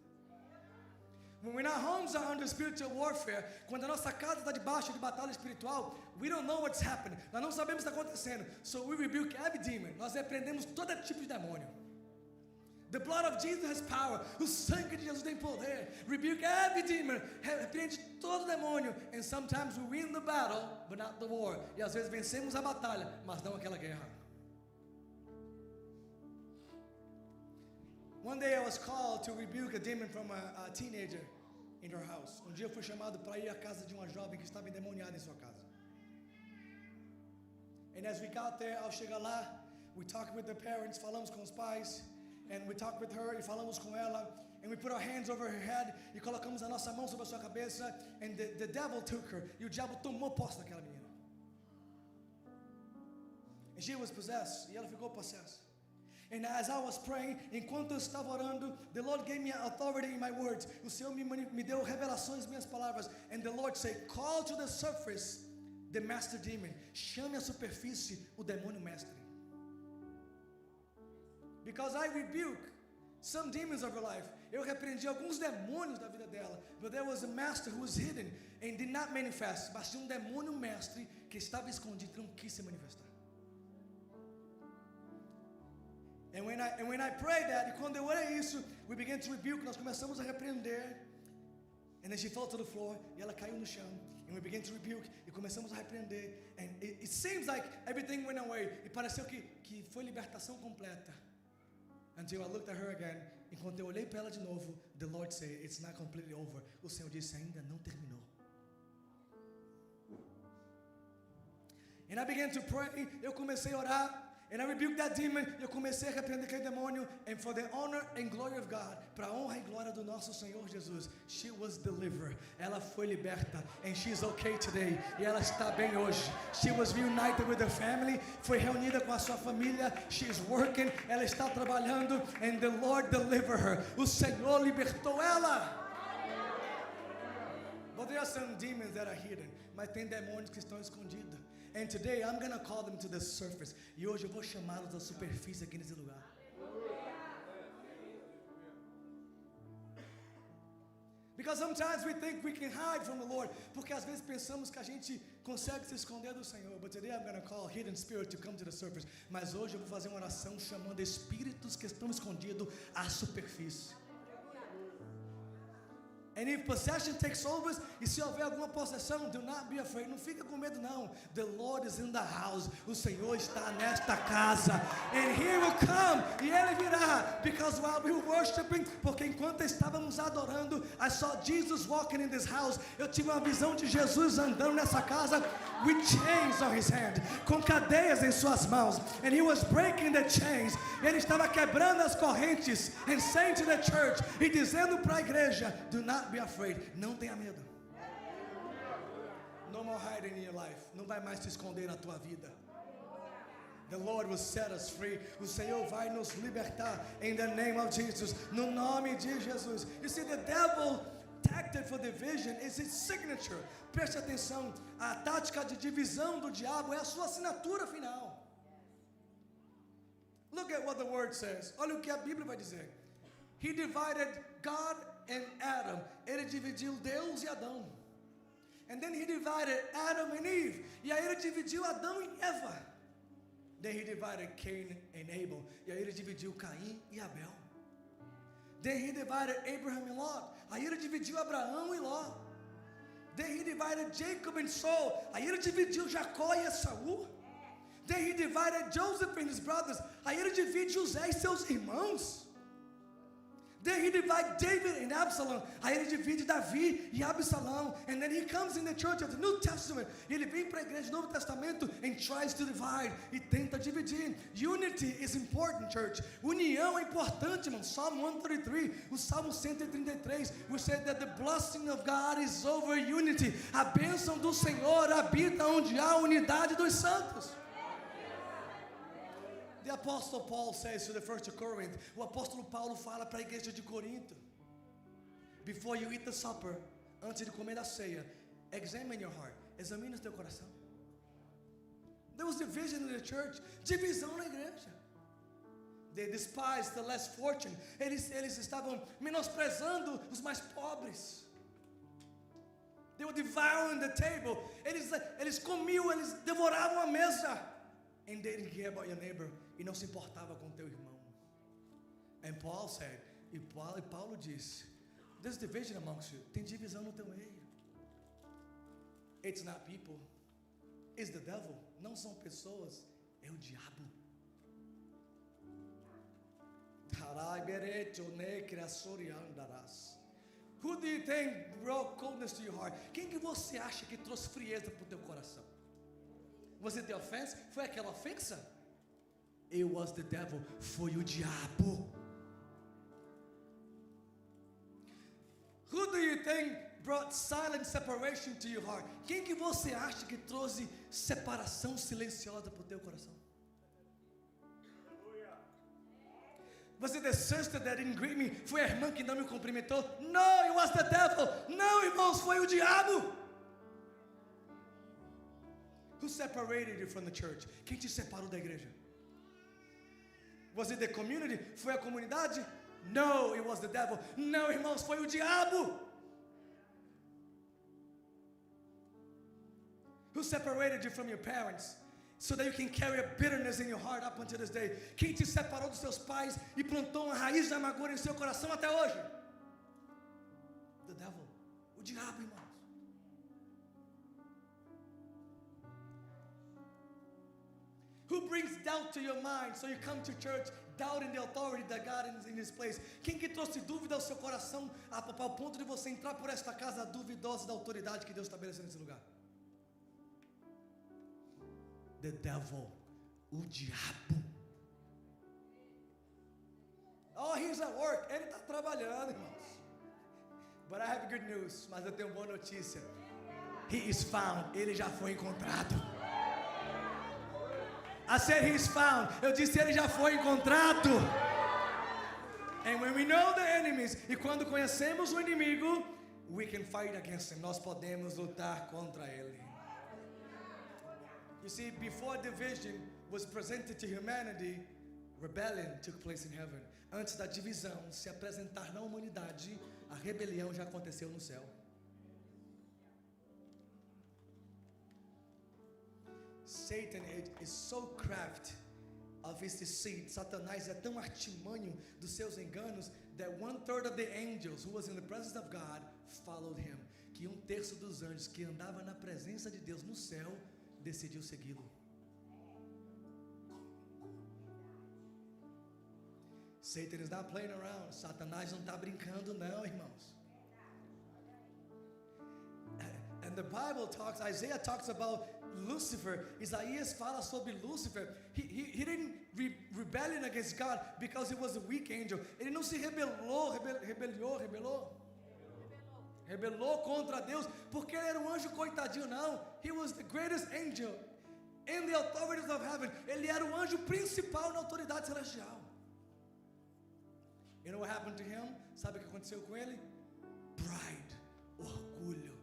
When our homes are under spiritual warfare, quando a nossa casa está debaixo de batalha espiritual, we don't know what's happening. Nós não sabemos o que está acontecendo. So we rebuke every demon. Nós repreendemos todo tipo de demônio. The blood of Jesus has power. O sangue de Jesus tem poder. Rebuke every demon. Repreende todo demônio. And sometimes we win the battle, but not the war. E às vezes vencemos a batalha, mas não aquela guerra. One day I was called to rebuke a demon from a teenager in her house. Dia eu fui chamado para ir à casa de uma jovem que estava endemoniada em sua casa. And as we got there, ao chegar lá, we talked with the parents, falamos com os pais, and we talked with her, e falamos com ela, and we put our hands over her head, e colocamos a nossa mão sobre a sua cabeça, and the devil took her, e o diabo tomou posse daquela menina. And she was possessed, e ela ficou possessa. And as I was praying, enquanto eu estava orando, the Lord gave me authority in my words. O Senhor me deu revelações, minhas palavras. And the Lord said, call to the surface the master demon. Chame à superfície o demônio mestre. Because I rebuke some demons of her life. Eu repreendi alguns demônios da vida dela. But there was a master who was hidden and did not manifest. Mas tinha demônio mestre que estava escondido e não quis se manifestar. And when I prayed that, e quando eu orei isso, we began to rebuke, nós começamos a repreender. And then she fell to the floor, e ela caiu no chão. And we began to rebuke, e começamos a repreender. And it seems like everything went away. E pareceu que foi libertação completa. Until I looked at her again. Enquanto eu olhei para ela de novo, the Lord said, it's not completely over. O Senhor disse, ainda não terminou. And I began to pray. Eu comecei a orar. And I rebuked that demon. Eu comecei a repreender aquele demônio. And for the honor and glory of God, para a honra e glória do nosso Senhor Jesus, she was delivered. Ela foi liberta. And she's okay today. E ela está bem hoje. She was reunited with her family. Foi reunida com a sua família. She's working. Ela está trabalhando. And the Lord delivered her. O Senhor libertou ela. But there are some demons that are hidden. Mas tem demônios que estão escondidos. And today I'm going to call them to the surface. E hoje eu vou chamá-los da superfície aqui nesse lugar. Because sometimes we think we can hide from the Lord. Porque às vezes pensamos que a gente consegue se esconder do Senhor. But today I'm going to call hidden spirit to come to the surface. Mas hoje eu vou fazer uma oração chamando espíritos que estão escondidos à superfície. And if possession takes over, e se houver alguma possessão, do not be afraid. Não fica com medo não. The Lord is in the house. O Senhor está nesta casa. And He will come. E Ele virá. Because while we were worshiping, porque enquanto estávamos adorando, I saw Jesus walking in this house. Eu tive uma visão de Jesus andando nessa casa with chains on His hand, com cadeias em suas mãos. And He was breaking the chains. Ele estava quebrando as correntes and saying to the church, e dizendo para a igreja, do not be afraid. Não tenha medo. No more hiding in your life. Não vai mais se esconder na tua vida. The Lord will set us free. O Senhor vai nos libertar in the name of Jesus. No nome de Jesus. You see, the devil tactic for division is his signature. Preste atenção. A tática de divisão do diabo é a sua assinatura final. Look at what the word says. Olha o que a Bíblia vai dizer. He divided God and Adam. Ele dividiu Deus e Adão. And then He divided Adam and Eve. E aí Ele dividiu Adão e Eva. Then He divided Cain and Abel. E aí Ele dividiu Caim e Abel. Then He divided Abraham and Lot. Aí Ele dividiu Abraão e Ló. Then He divided Jacob and Saul. Aí Ele dividiu Jacó e Esaú. Then He divided Joseph and his brothers. Aí Ele divide José e seus irmãos. Then He divides David and Absalom. Aí Ele divide Davi e Absalão. And then He comes in the church of the New Testament. E Ele vem para a igreja do Novo Testamento and tries to divide. E tenta dividir. Unity is important, church. União é importante, irmão. Psalm 133, o Salmo 133, we said that the blessing of God is over unity. A bênção do Senhor habita onde há unidade dos santos. The Apostle Paul says to the first of Corinth, o apóstolo Paulo fala para a igreja de Corinto, before you eat the supper, antes de comer a ceia, examine your heart, examine o teu coração. There was division in the church, divisão na igreja. They despised the less fortunate. Eles estavam menosprezando os mais pobres. They were devouring the table. Eles comiam, eles devoravam a mesa. And they didn't care about your neighbor. E não se importava com teu irmão. And Paul said, e Paulo disse, there's division amongst you. Tem divisão no teu meio. It's not people. It's the devil. Não são pessoas, é o diabo. Who do you think brought coldness to your heart? Quem que você acha que trouxe frieza para o teu coração? Was it the offense? Foi aquela ofensa? It was the devil. Foi o diabo. Who do you think brought silent separation to your heart? Quem que você acha que trouxe separação silenciosa para o teu coração? Was it the sister that didn't greet me? Foi a irmã que não me cumprimentou? No, it was the devil. Não, irmãos, foi o diabo. Who separated you from the church? Quem te separou da igreja? Was it the community? Foi a comunidade? No, it was the devil. Não, irmãos, foi o diabo. Who separated you from your parents? So that you can carry a bitterness in your heart up until this day. Quem te separou dos seus pais e plantou uma raiz de amargura em seu coração até hoje? The devil. O diabo, irmãos. Who brings doubt to your mind so you come to church doubting the authority that God is in this place? Quem que trouxe dúvida ao seu coração ao ponto de você entrar por esta casa duvidosa da autoridade que Deus estabeleceu nesse lugar? The devil, o diabo. Oh, he's at work. Ele está trabalhando, irmãos. But I have good news. Mas eu tenho boa notícia. He is found. Ele já foi encontrado. I said he's found. Eu disse ele já foi encontrado. And when we know the enemies, e quando conhecemos o inimigo, we can fight against him. Nós podemos lutar contra ele. You see, before division was presented to humanity, rebellion took place in heaven. Antes da divisão se apresentar na humanidade, a rebelião já aconteceu no céu. Satan is so crafty of his deceit. Satanás é tão artimanho dos seus enganos that 1/3 of the angels who was in the presence of God followed him. Que 1/3 dos anjos que andava na presença de Deus no céu decidiu segui-lo. Satan is not playing around. Satanás não está brincando não, irmãos. And the Bible talks, Isaiah talks about Lucifer. Isaías fala sobre Lúcifer. He didn't rebel against God because he was a weak angel. Ele não se rebelou contra Deus porque ele era um anjo coitadinho, não. He was the greatest angel in the authorities of heaven. Ele era o anjo principal na autoridade celestial. You know what happened to him? Sabe o que aconteceu com ele? Pride, orgulho.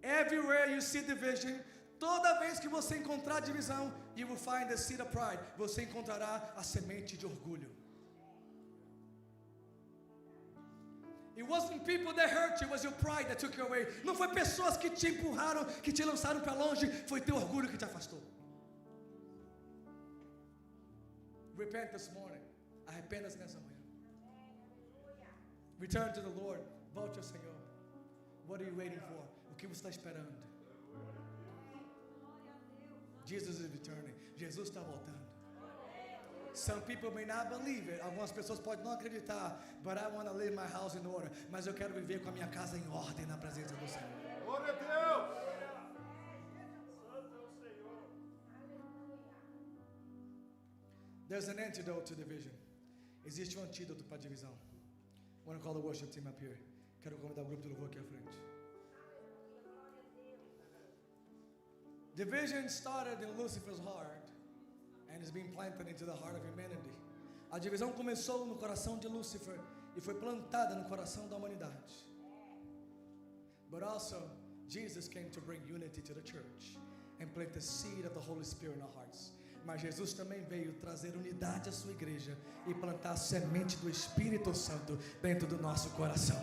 Everywhere you see division, toda vez que você encontrar divisão, you will find the seed of pride. Você encontrará a semente de orgulho. It wasn't people that hurt you, it was your pride that took you away. Não foi pessoas que te empurraram, que te lançaram para longe, foi teu orgulho que te afastou. Repent this morning. Arrependa-se nessa manhã. Return to the Lord. Volte ao Senhor. What are you waiting for? O que você está esperando? Jesus is returning. Jesus está voltando. Some people may not believe it. Algumas pessoas podem não acreditar. But I want to live my house in order. Mas eu quero viver com a minha casa em ordem na presença do Senhor. Glória a Deus. There's an antidote to division. Existe um antídoto para a divisão. I want to call the worship team up here. Quero convidar o grupo de louvor aqui à frente. Division started in Lucifer's heart and is being planted into the heart of humanity. A divisão começou no coração de Lúcifer e foi plantada no coração da humanidade. But also, Jesus came to bring unity to the church and plant the seed of the Holy Spirit in our hearts. Mas Jesus também veio trazer unidade à sua igreja e plantar a semente do Espírito Santo dentro do nosso coração.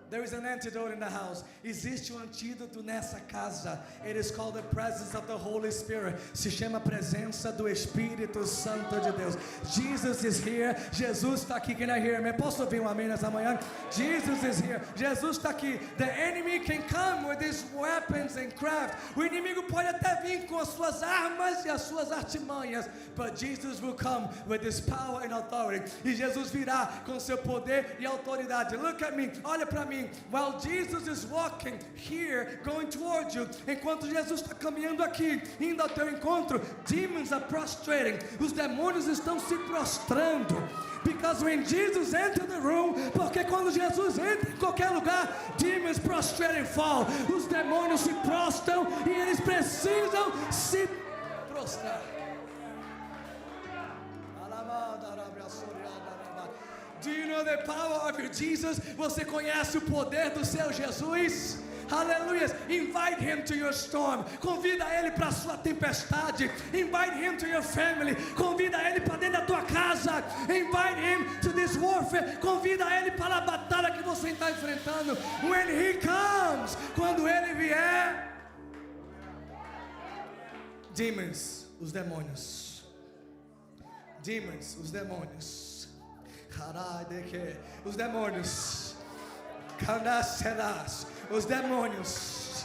There is an antidote in the house. Existe um antídoto nessa casa. It is called the presence of the Holy Spirit. Se chama presença do Espírito Santo de Deus. Jesus is here. Jesus está aqui. Can I hear me? Posso ouvir um amém nessa manhã? Jesus is here. Jesus está aqui. The enemy can come with his weapons and craft. O inimigo pode até vir com as suas armas e as suas artimanhas. But Jesus will come with his power and authority. E Jesus virá com seu poder e autoridade. Look at me. Olha para mim. While Jesus is walking here, going towards you, enquanto Jesus está caminhando aqui, indo ao teu encontro, demons are prostrating. Os demônios estão se prostrando. Because when Jesus entered the room, porque quando Jesus entra em qualquer lugar, demons prostrate and fall. Os demônios se prostram e eles precisam se prostrar. Do you know the power of your Jesus? Você conhece o poder do seu Jesus? Aleluia. Invite him to your storm. Convida ele para a sua tempestade. Invite him to your family. Convida ele para dentro da tua casa. Invite him to this warfare. Convida ele para a batalha que você está enfrentando. When he comes, quando ele vier, demons, os demônios. Demons, os demônios. Os demônios, candaceras, os demônios,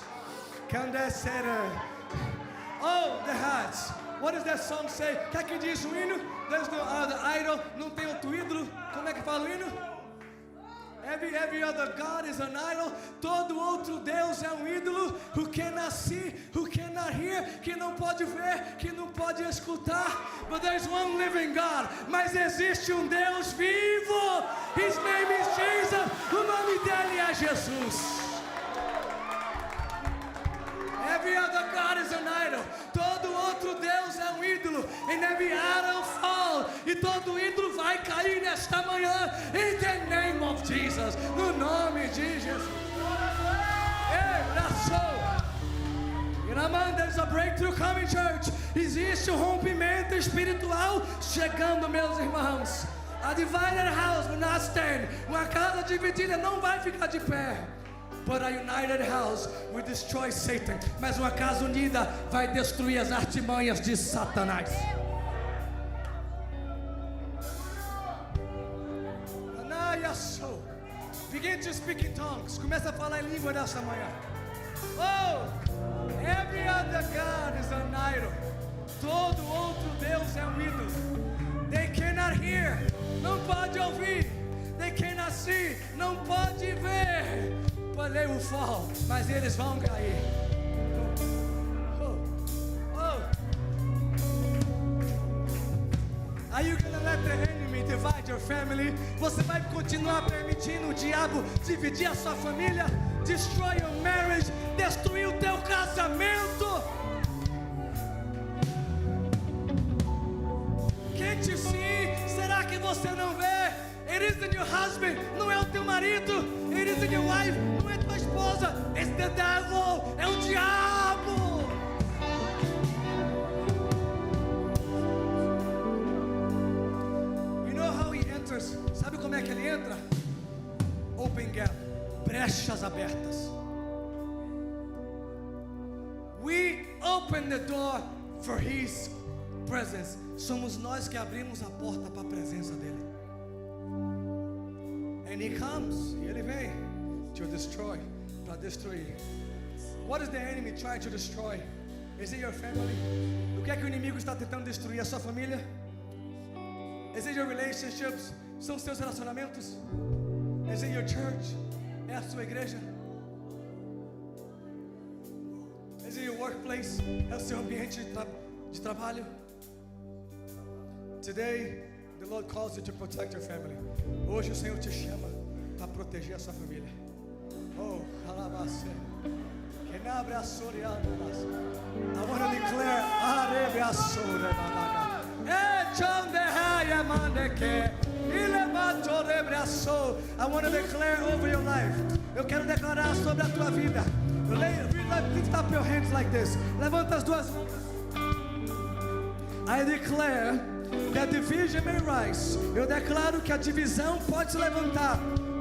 candacera, Oh, the hearts. What does that song say? O que é que diz o hino? There's no other idol. Não tem outro ídolo. Como é que fala o hino? Every other God is an idol. Todo outro Deus é ídolo. Who cannot see, who cannot hear, que não pode ver, que não pode escutar. But there's one living God. Mas existe Deus vivo. His name is Jesus. O nome dele é Jesus. Every other God is an idol. Todo outro Deus é ídolo. And every idol fall. E todo ídolo vai cair nesta manhã. In the name of Jesus. No nome de Jesus. There's a breakthrough coming, church. Existe rompimento espiritual chegando, meus irmãos. A divided house will not stand. Uma casa dividida não vai ficar de pé. But a united house will destroy Satan. Mas uma casa unida vai destruir as artimanhas de Satanás. Begin to speak in tongues. Começa a falar em língua nessa manhã. Oh, every other God is an idol. Todo outro Deus é ídolo. They cannot hear. Não pode ouvir. They cannot see. Não pode ver. But they will fall. Mas eles vão cair. Are you gonna let the enemy divide your family? Você vai continuar permitindo o diabo dividir a sua família? Destroy your marriage, destruir o teu casamento. Can't you see? Será que você não vê? It isn't your husband, não é o teu marido. It isn't your wife, não é tua esposa. It's the devil, é o diabo. Sabe como é que ele entra? Open gap, brechas abertas. We open the door for His presence. Somos nós que abrimos a porta para a presença dele. And He comes, e ele vem to destroy, para destruir. What is the enemy trying to destroy? Is it your family? O que é que o inimigo está tentando destruir? A sua família? Is it your relationships? São seus relacionamentos? Is it your church? É a sua igreja? Is it your workplace? É o seu ambiente de trabalho? Today, the Lord calls you to protect your family. Hoje o Senhor te chama para proteger a sua família. Oh, alabase. I want to declare, I want to declare over your life. Eu quero declarar sobre a tua vida. Lift up your hands like this. Levanta as duas mãos. I declare that division may rise. Eu declaro que a divisão pode se levantar,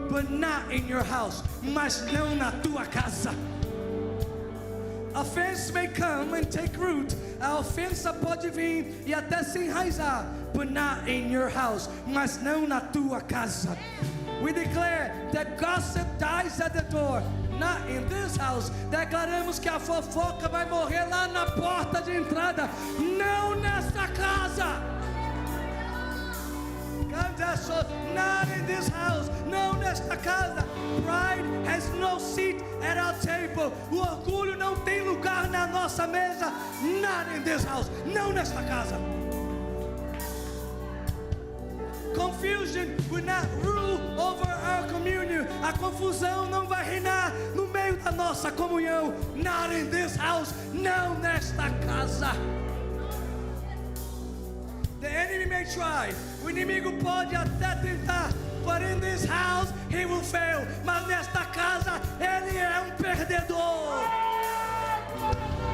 but not in your house. Mas não na tua casa. Offense may come and take root. A ofensa pode vir e até se enraizar, but not in your house. Mas não na tua casa. We declare that gossip dies at the door, not in this house. Declaramos que a fofoca vai morrer lá na porta de entrada, não nesta casa. Not in this house, não nesta casa. Pride has no seat at our table. O orgulho não tem lugar na nossa mesa. Not in this house, não nesta casa. Confusion will not rule over our communion. A confusão não vai reinar no meio da nossa comunhão. Not in this house, não nesta casa. The enemy may try. O inimigo pode até tentar. But in this house, he will fail. Mas nesta casa, ele é perdedor.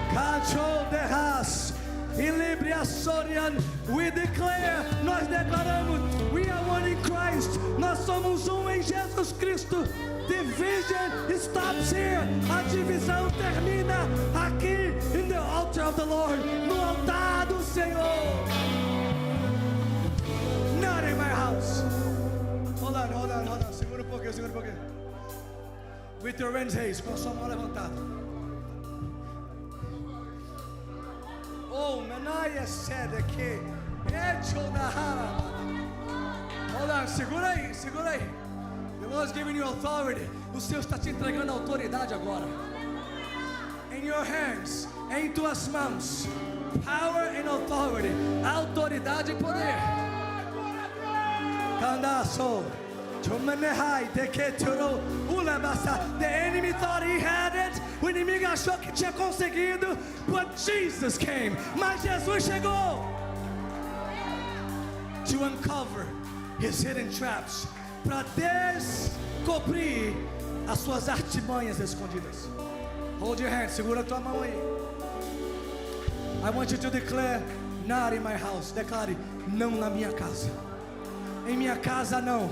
Control the house. We declare, nós declaramos, we are one in Christ. Nós somos em Jesus Cristo. Division stops here. A divisão termina aqui, in the altar of the Lord, no altar do Senhor. Not in my house. Hold on. Segura um pouquinho. With your hands raised, com a sua mão levantada. Hold on, segura aí, segura aí. The Lord's giving you authority. O Senhor está te entregando autoridade agora. In your hands, em tuas mãos, power and authority, autoridade e poder. Candaço. The enemy thought he had it. O inimigo achou que tinha conseguido. But Jesus came. Mas Jesus chegou to uncover his hidden traps, para descobrir as suas artimanhas escondidas. Hold your hand, segura a tua mão aí. I want you to declare, not in my house. Declare, não na minha casa. Em minha casa não.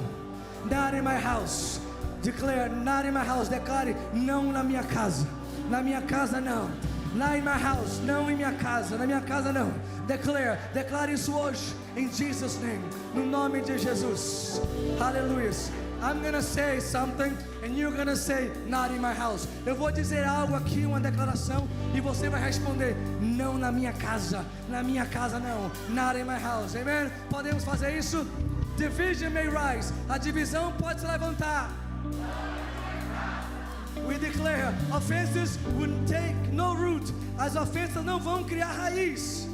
Not in my house. Declare, not in my house. Declare, não na minha casa. Na minha casa não. Not in my house. Não em minha casa. Na minha casa não. Declare isso hoje. In Jesus' name. No nome de Jesus. Hallelujah. I'm gonna say something and you're gonna say, not in my house. Eu vou dizer algo aqui, uma declaração, e você vai responder, não na minha casa. Na minha casa não. Not in my house. Amen? Podemos fazer isso? Division may rise. A divisão pode se levantar. We declare, offenses will take no root. As ofensas não vão criar raiz.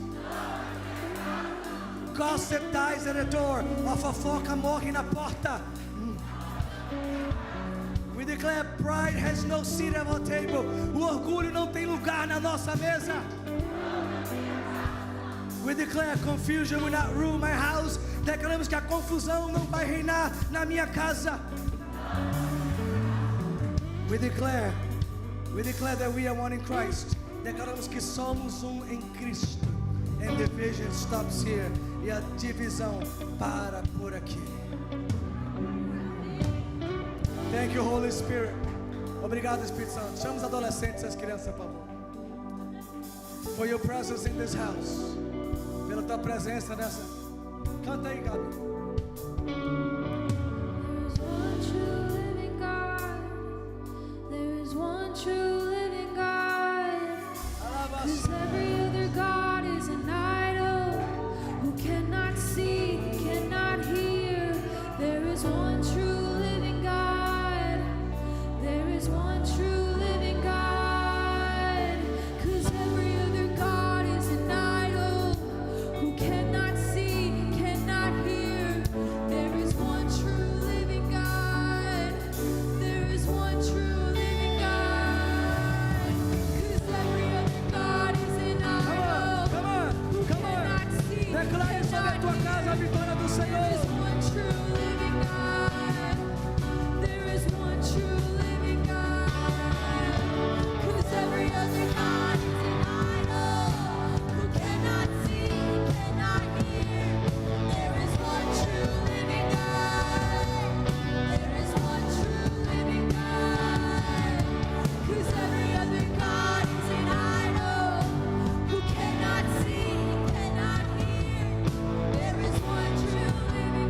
Gossip dies at the door. A fofoca morre na porta. We declare, pride has no seat at our table. O orgulho não tem lugar na nossa mesa. We declare, confusion will not rule my house. Declaramos que a confusão não vai reinar na minha casa. We declare that we are one in Christ. Declaramos que somos em Cristo. And division stops here. E a divisão para por aqui. Thank you, Holy Spirit. Obrigado, Espírito Santo. Chama os adolescentes e as crianças, por favor. For your presence in this house. Pela tua presença nessa. Canta aí, Gabi. There is one true living God. 'Cause every other God is an idol who cannot see, cannot hear. There is one true living God. There is one true living God. 'Cause every other God is an idol who cannot see, cannot hear. There is one true living God. There is one true living God. 'Cause every other God is an idol who cannot see, Declare sobre a tua casa a vitória do there Senhor. is one true living God. There is one true living God. 'Cause every other God is an idol who cannot see, cannot hear. There is one true living God. There is one true living God. 'Cause every other God is an idol who cannot see, cannot hear. There is one true living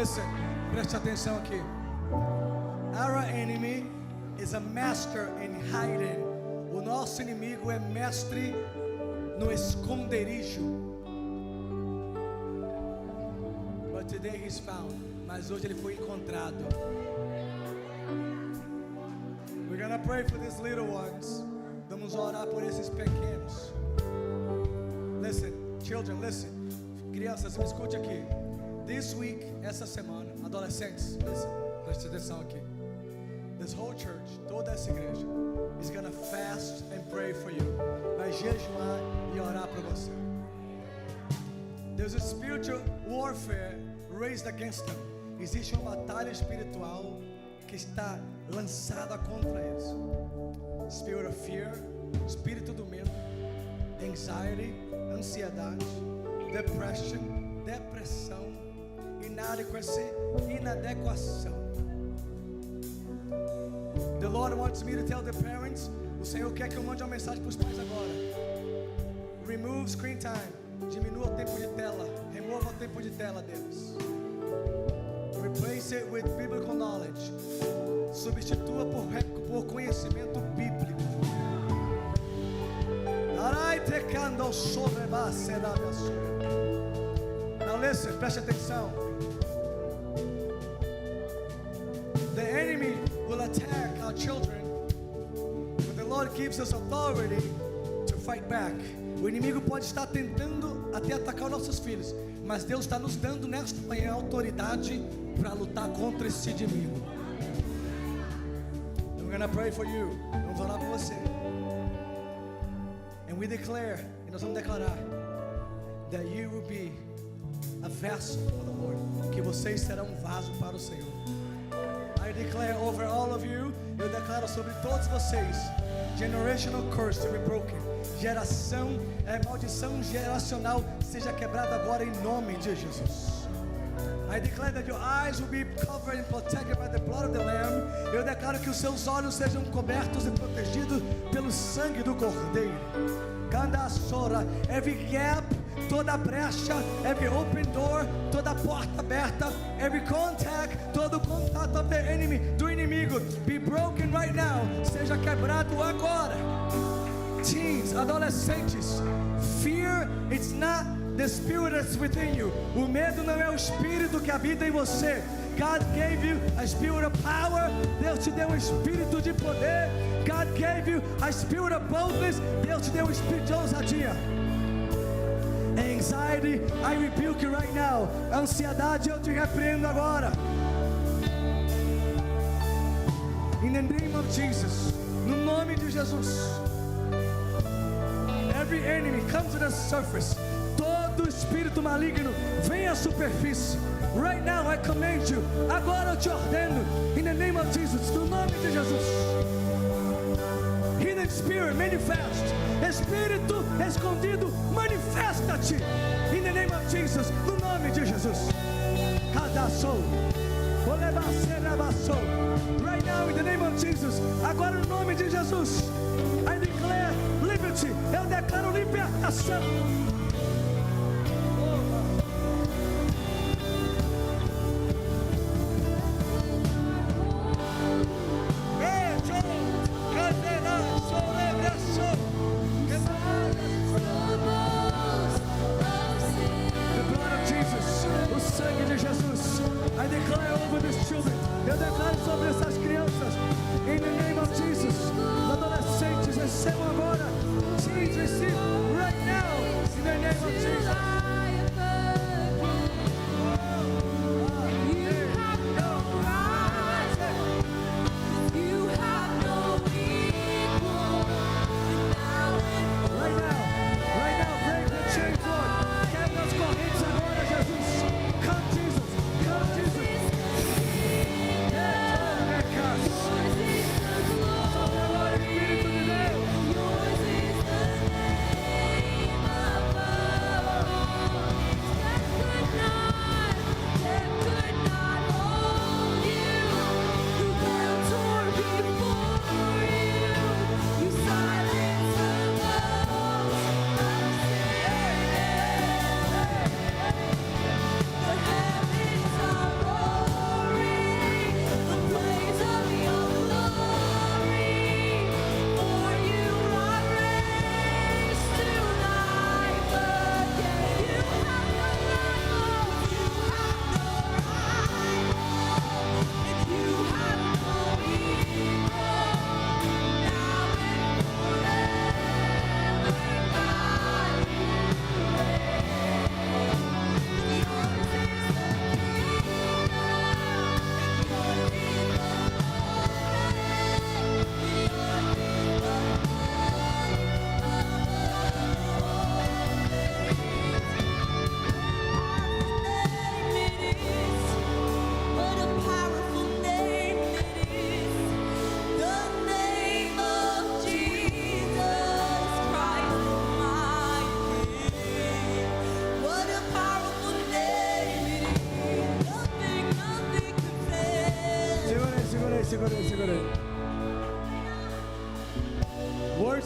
listen, preste atenção aqui. Our enemy is a master in hiding. O nosso inimigo é mestre no esconderijo. But today he's found. Mas hoje ele foi encontrado. We're gonna pray for these little ones. Vamos orar por esses pequenos. Listen, children, listen. Crianças, me escute aqui. This week, essa semana, adolescentes, listen, preste atenção aqui. This whole church, toda essa igreja, is gonna fast and pray for you. Vai jejuar e orar por você. There's a spiritual warfare raised against them. Existe uma batalha espiritual que está lançada contra eles. Spirit of fear, espírito do medo, anxiety, ansiedade, depressão, inadequacy, inadequação. The Lord wants me to tell the parents, o Senhor quer que eu mande uma mensagem para os pais agora. Remove screen time, diminua o tempo de tela, remova o tempo de tela deles. Replace it with biblical knowledge. Substitua por conhecimento bíblico. Now listen, preste atenção. The enemy will attack our children, but the Lord gives us authority to fight back. O inimigo pode estar tentando até atacar nossos filhos, mas Deus está nos dando nesta manhã autoridade para lutar contra esse inimigo. We're gonna pray for you. Vamos orar por você. And we declare, e nós vamos declarar, that you will be a vessel for the Lord. Que vocês serão um vaso para o Senhor. I declare over all of you, eu declaro sobre todos vocês, generational curse to be broken. Maldição geracional seja quebrada agora em nome de Jesus. I declare that your eyes will be covered and protected by the blood of the Lamb. Eu declaro que os seus olhos sejam cobertos e protegidos pelo sangue do Cordeiro. Every gap, toda brecha, every open door, toda porta aberta, every contact, todo contato of the enemy, do inimigo, be broken right now, seja quebrado agora. Teens, adolescentes, fear, it's not the spirit that's within you. O medo não é o espírito que habita em você. God gave you a spirit of power. Deus te deu um espírito de poder. God gave you a spirit of boldness. Deus te deu um espírito de ousadia. Anxiety, I rebuke you right now. Ansiedade, eu te repreendo agora. In the name of Jesus. No nome de Jesus. Every enemy come to the surface. Todo espírito maligno vem à superfície. Right now I command you. Agora eu te ordeno. In the name of Jesus. No nome de Jesus. Hidden spirit manifest. Espírito escondido, manifesta-te. In the name of Jesus. No nome de Jesus. Cadaçou. Right now in the name of Jesus. Agora no nome de Jesus. I declare liberty. Eu declaro libertação.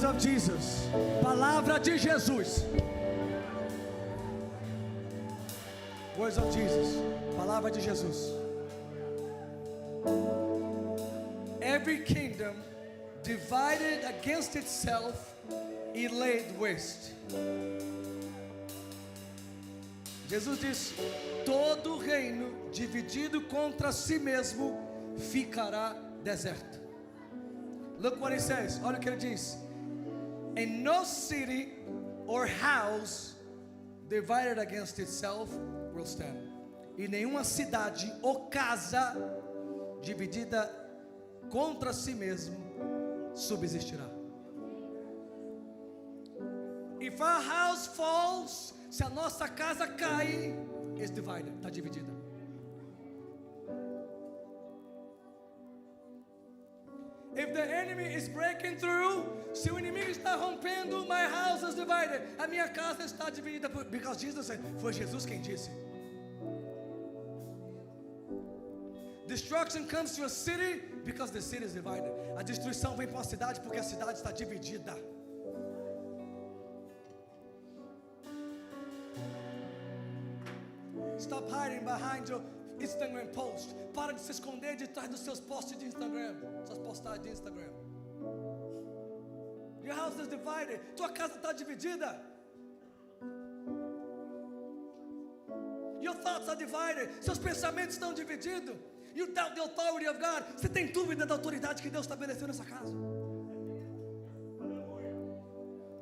Words of Jesus. Palavra de Jesus. Words of Jesus. Palavra de Jesus. Every kingdom divided against itself is laid waste. Jesus diz: todo reino dividido contra si mesmo ficará deserto. Look what he says. Olha o que ele diz. And no city or house divided against itself will stand. E nenhuma cidade ou casa dividida contra si mesmo subsistirá. If our house falls, se a nossa casa cai, is divided, está dividida. If the enemy is breaking through, se o inimigo está rompendo, my house is divided. A minha casa está dividida, because Jesus said, foi Jesus quem disse. Destruction comes to a city because the city is divided. A destruição vem para uma cidade porque a cidade está dividida. Stop hiding behind your Instagram post. Para de se esconder de trás dos seus posts de Instagram, suas postagens de Instagram. Your house is divided. Tua casa está dividida. Your thoughts are divided. Seus pensamentos estão divididos. You doubt the authority of God. Você tem dúvida da autoridade que Deus estabeleceu nessa casa.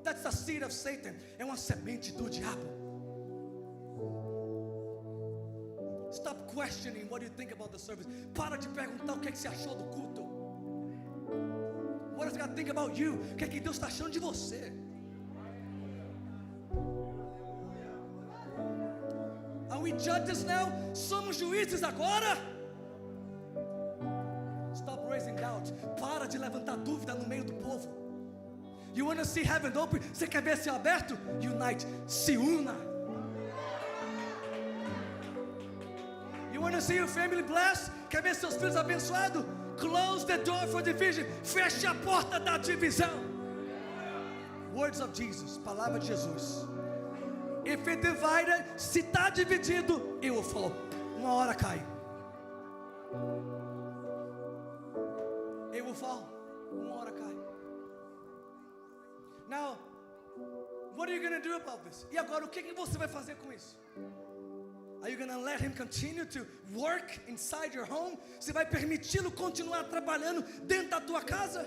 That's the seed of Satan. É uma semente do diabo. Stop questioning what you think about the service. Para de perguntar o que é que você achou do culto. What does God think about you? O que é que Deus está achando de você? Are we judges now? Somos juízes agora? Stop raising doubt. Para de levantar dúvida no meio do povo. You want to see heaven open? Você quer ver céu aberto? Unite. Se una. You want to see your family blessed? Quer ver seus filhos abençoados? Close the door for division. Feche a porta da divisão. Words of Jesus. Palavra de Jesus. If it divided, se está dividido, it will fall. Uma hora cai. It will fall. Uma hora cai. Now, what are you going to do about this? E agora, o que você vai fazer com isso? Are you going to let him continue to work inside your home? Você vai permiti-lo continuar trabalhando dentro da tua casa?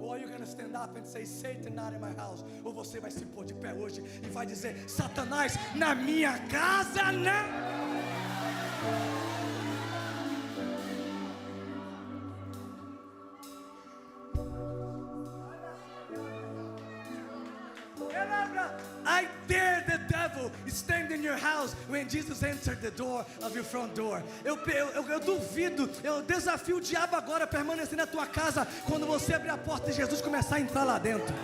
Or are you going to stand up and say, Satan not in my house? Ou você vai se pôr de pé hoje e vai dizer, Satanás, na minha casa não. I dare the devil stand in your house when Jesus entered the door of your front door. Eu duvido, eu desafio o diabo agora a permanecer na tua casa quando você abrir a porta e Jesus começar a entrar lá dentro.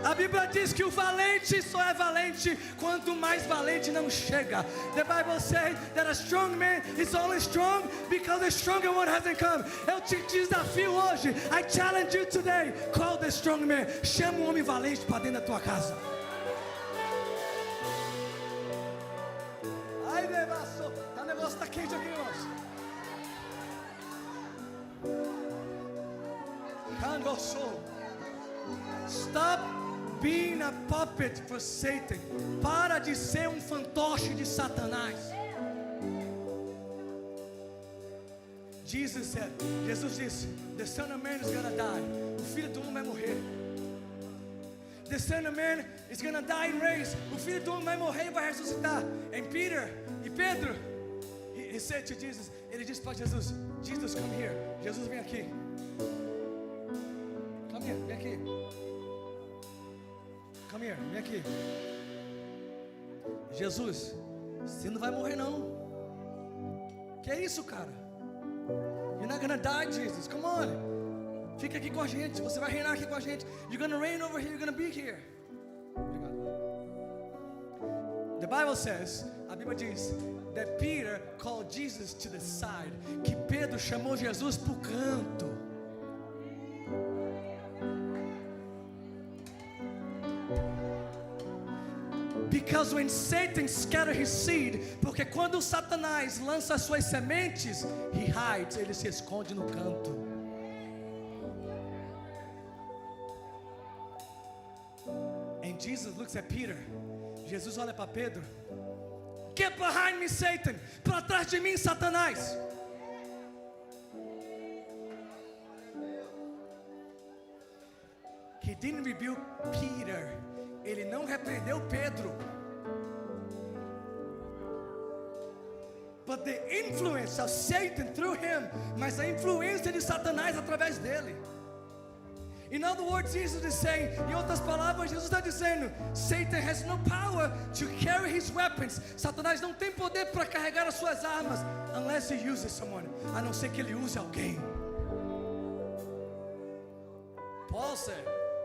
A Bíblia diz que o valente só é valente quanto mais valente não chega. The Bible says that a strong man is only strong because the stronger one hasn't come. Eu te desafio hoje. I challenge you today. Call the strong man. Chama um homem valente para dentro da tua casa. Ai, devasso. O negócio tá quente aqui, irmãos. Cangoçou. Stop being a puppet for Satan. Para de ser um fantoche de Satanás. Jesus disse, the Son of Man is gonna die. O Filho do Homem vai morrer. The Son of Man is gonna die and raise. O Filho do Homem vai morrer e vai ressuscitar. And Pedro, he said to Jesus, ele disse para Jesus, Jesus, come here. Jesus, vem aqui. Come here, vem aqui. Come here, vem aqui. Jesus, você não vai morrer não. Que é isso, cara? You're not gonna die, Jesus. Come on. Fica aqui com a gente. Você vai reinar aqui com a gente. You're gonna reign over here. You're gonna be here. Obrigado. The Bible says, a Bíblia diz, that Peter called Jesus to the side, que Pedro chamou Jesus para o canto. Because when Satan scatters his seed, porque quando Satanás lança suas sementes, he hides, ele se esconde no canto. And Jesus looks at Peter. Jesus olha para Pedro. Get behind me, Satan. Para trás de mim, Satanás. He didn't rebuke Peter. Ele não repreendeu Pedro. But the influence of Satan through him, mas a influência de Satanás através dele. In other words, Jesus is saying, em outras palavras, Jesus está dizendo, Satan has no power to carry his weapons. Satanás não tem poder para carregar as suas armas, unless he uses someone, a não ser que ele use alguém.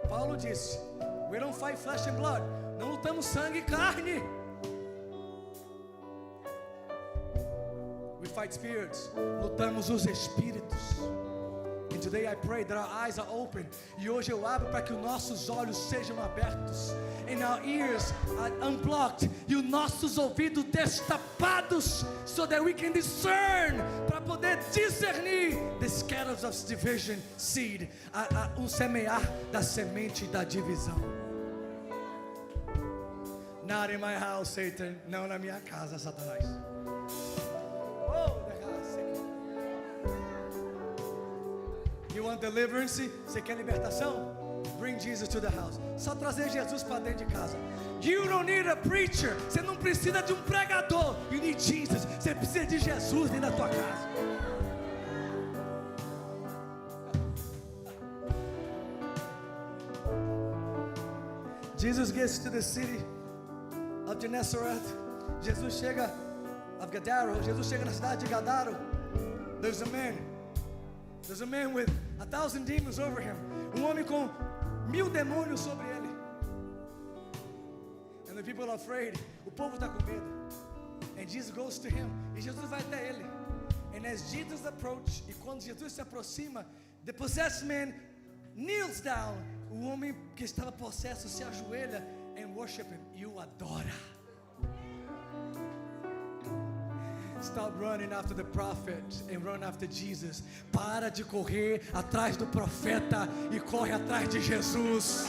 Paulo disse, we don't fight flesh and blood. Não lutamos sangue e carne. We fight spirits. Lutamos os espíritos. And today I pray that our eyes are open. E hoje eu abro para que os nossos olhos sejam abertos. And our ears are unblocked. E os nossos ouvidos destapados. So that we can discern. Para poder discernir the scatters of division seed. Semear da semente da divisão. Not in my house, Satan. Não na minha casa, Satanás. You want deliverance? Você quer libertação? Bring Jesus to the house. Só trazer Jesus para dentro de casa. You don't need a preacher. Você não precisa de um pregador. You need Jesus. Você precisa de Jesus dentro da tua casa. Jesus gets to the city of Gennesaret. Jesus chega na cidade de Gadaro. There's a man with 1,000 demons over him. Homem com 1,000 demônios sobre ele. And the people are afraid. O povo está com medo. And Jesus goes to him. E Jesus vai até ele. And as Jesus approaches, e quando Jesus se aproxima, the possessed man kneels down. O homem que estava possesso se ajoelha and worship him. E o adora. Stop running after the prophet and run after Jesus. Para de correr atrás do profeta e corre atrás de Jesus.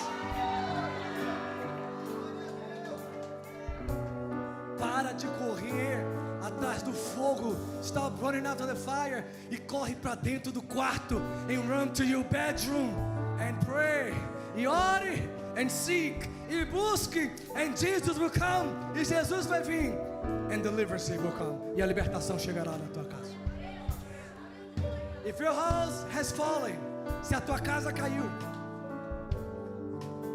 Para de correr atrás do fogo. Stop running after the fire e corre para dentro do quarto and run to your bedroom and pray. E ore and seek e busque and Jesus will come. E Jesus vai vir. And deliverance will come. E a libertação chegará na tua casa. If your house has fallen, se a tua casa caiu,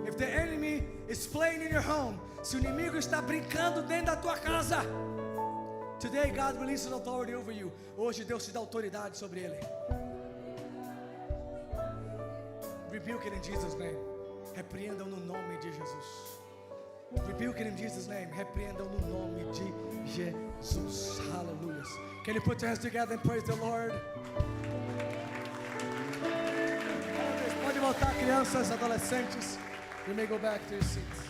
if the enemy is playing in your home, se o inimigo está brincando dentro da tua casa, today God releases authority over you. Hoje Deus te dá autoridade sobre ele. Rebuke it in Jesus' name. Repreendam no nome de Jesus. Rebuke it in Jesus' name. Repreendam no nome de Jesus. Hallelujah. Can you put your hands together and praise the Lord? Pode voltar, crianças, adolescentes. You may go back to your seats.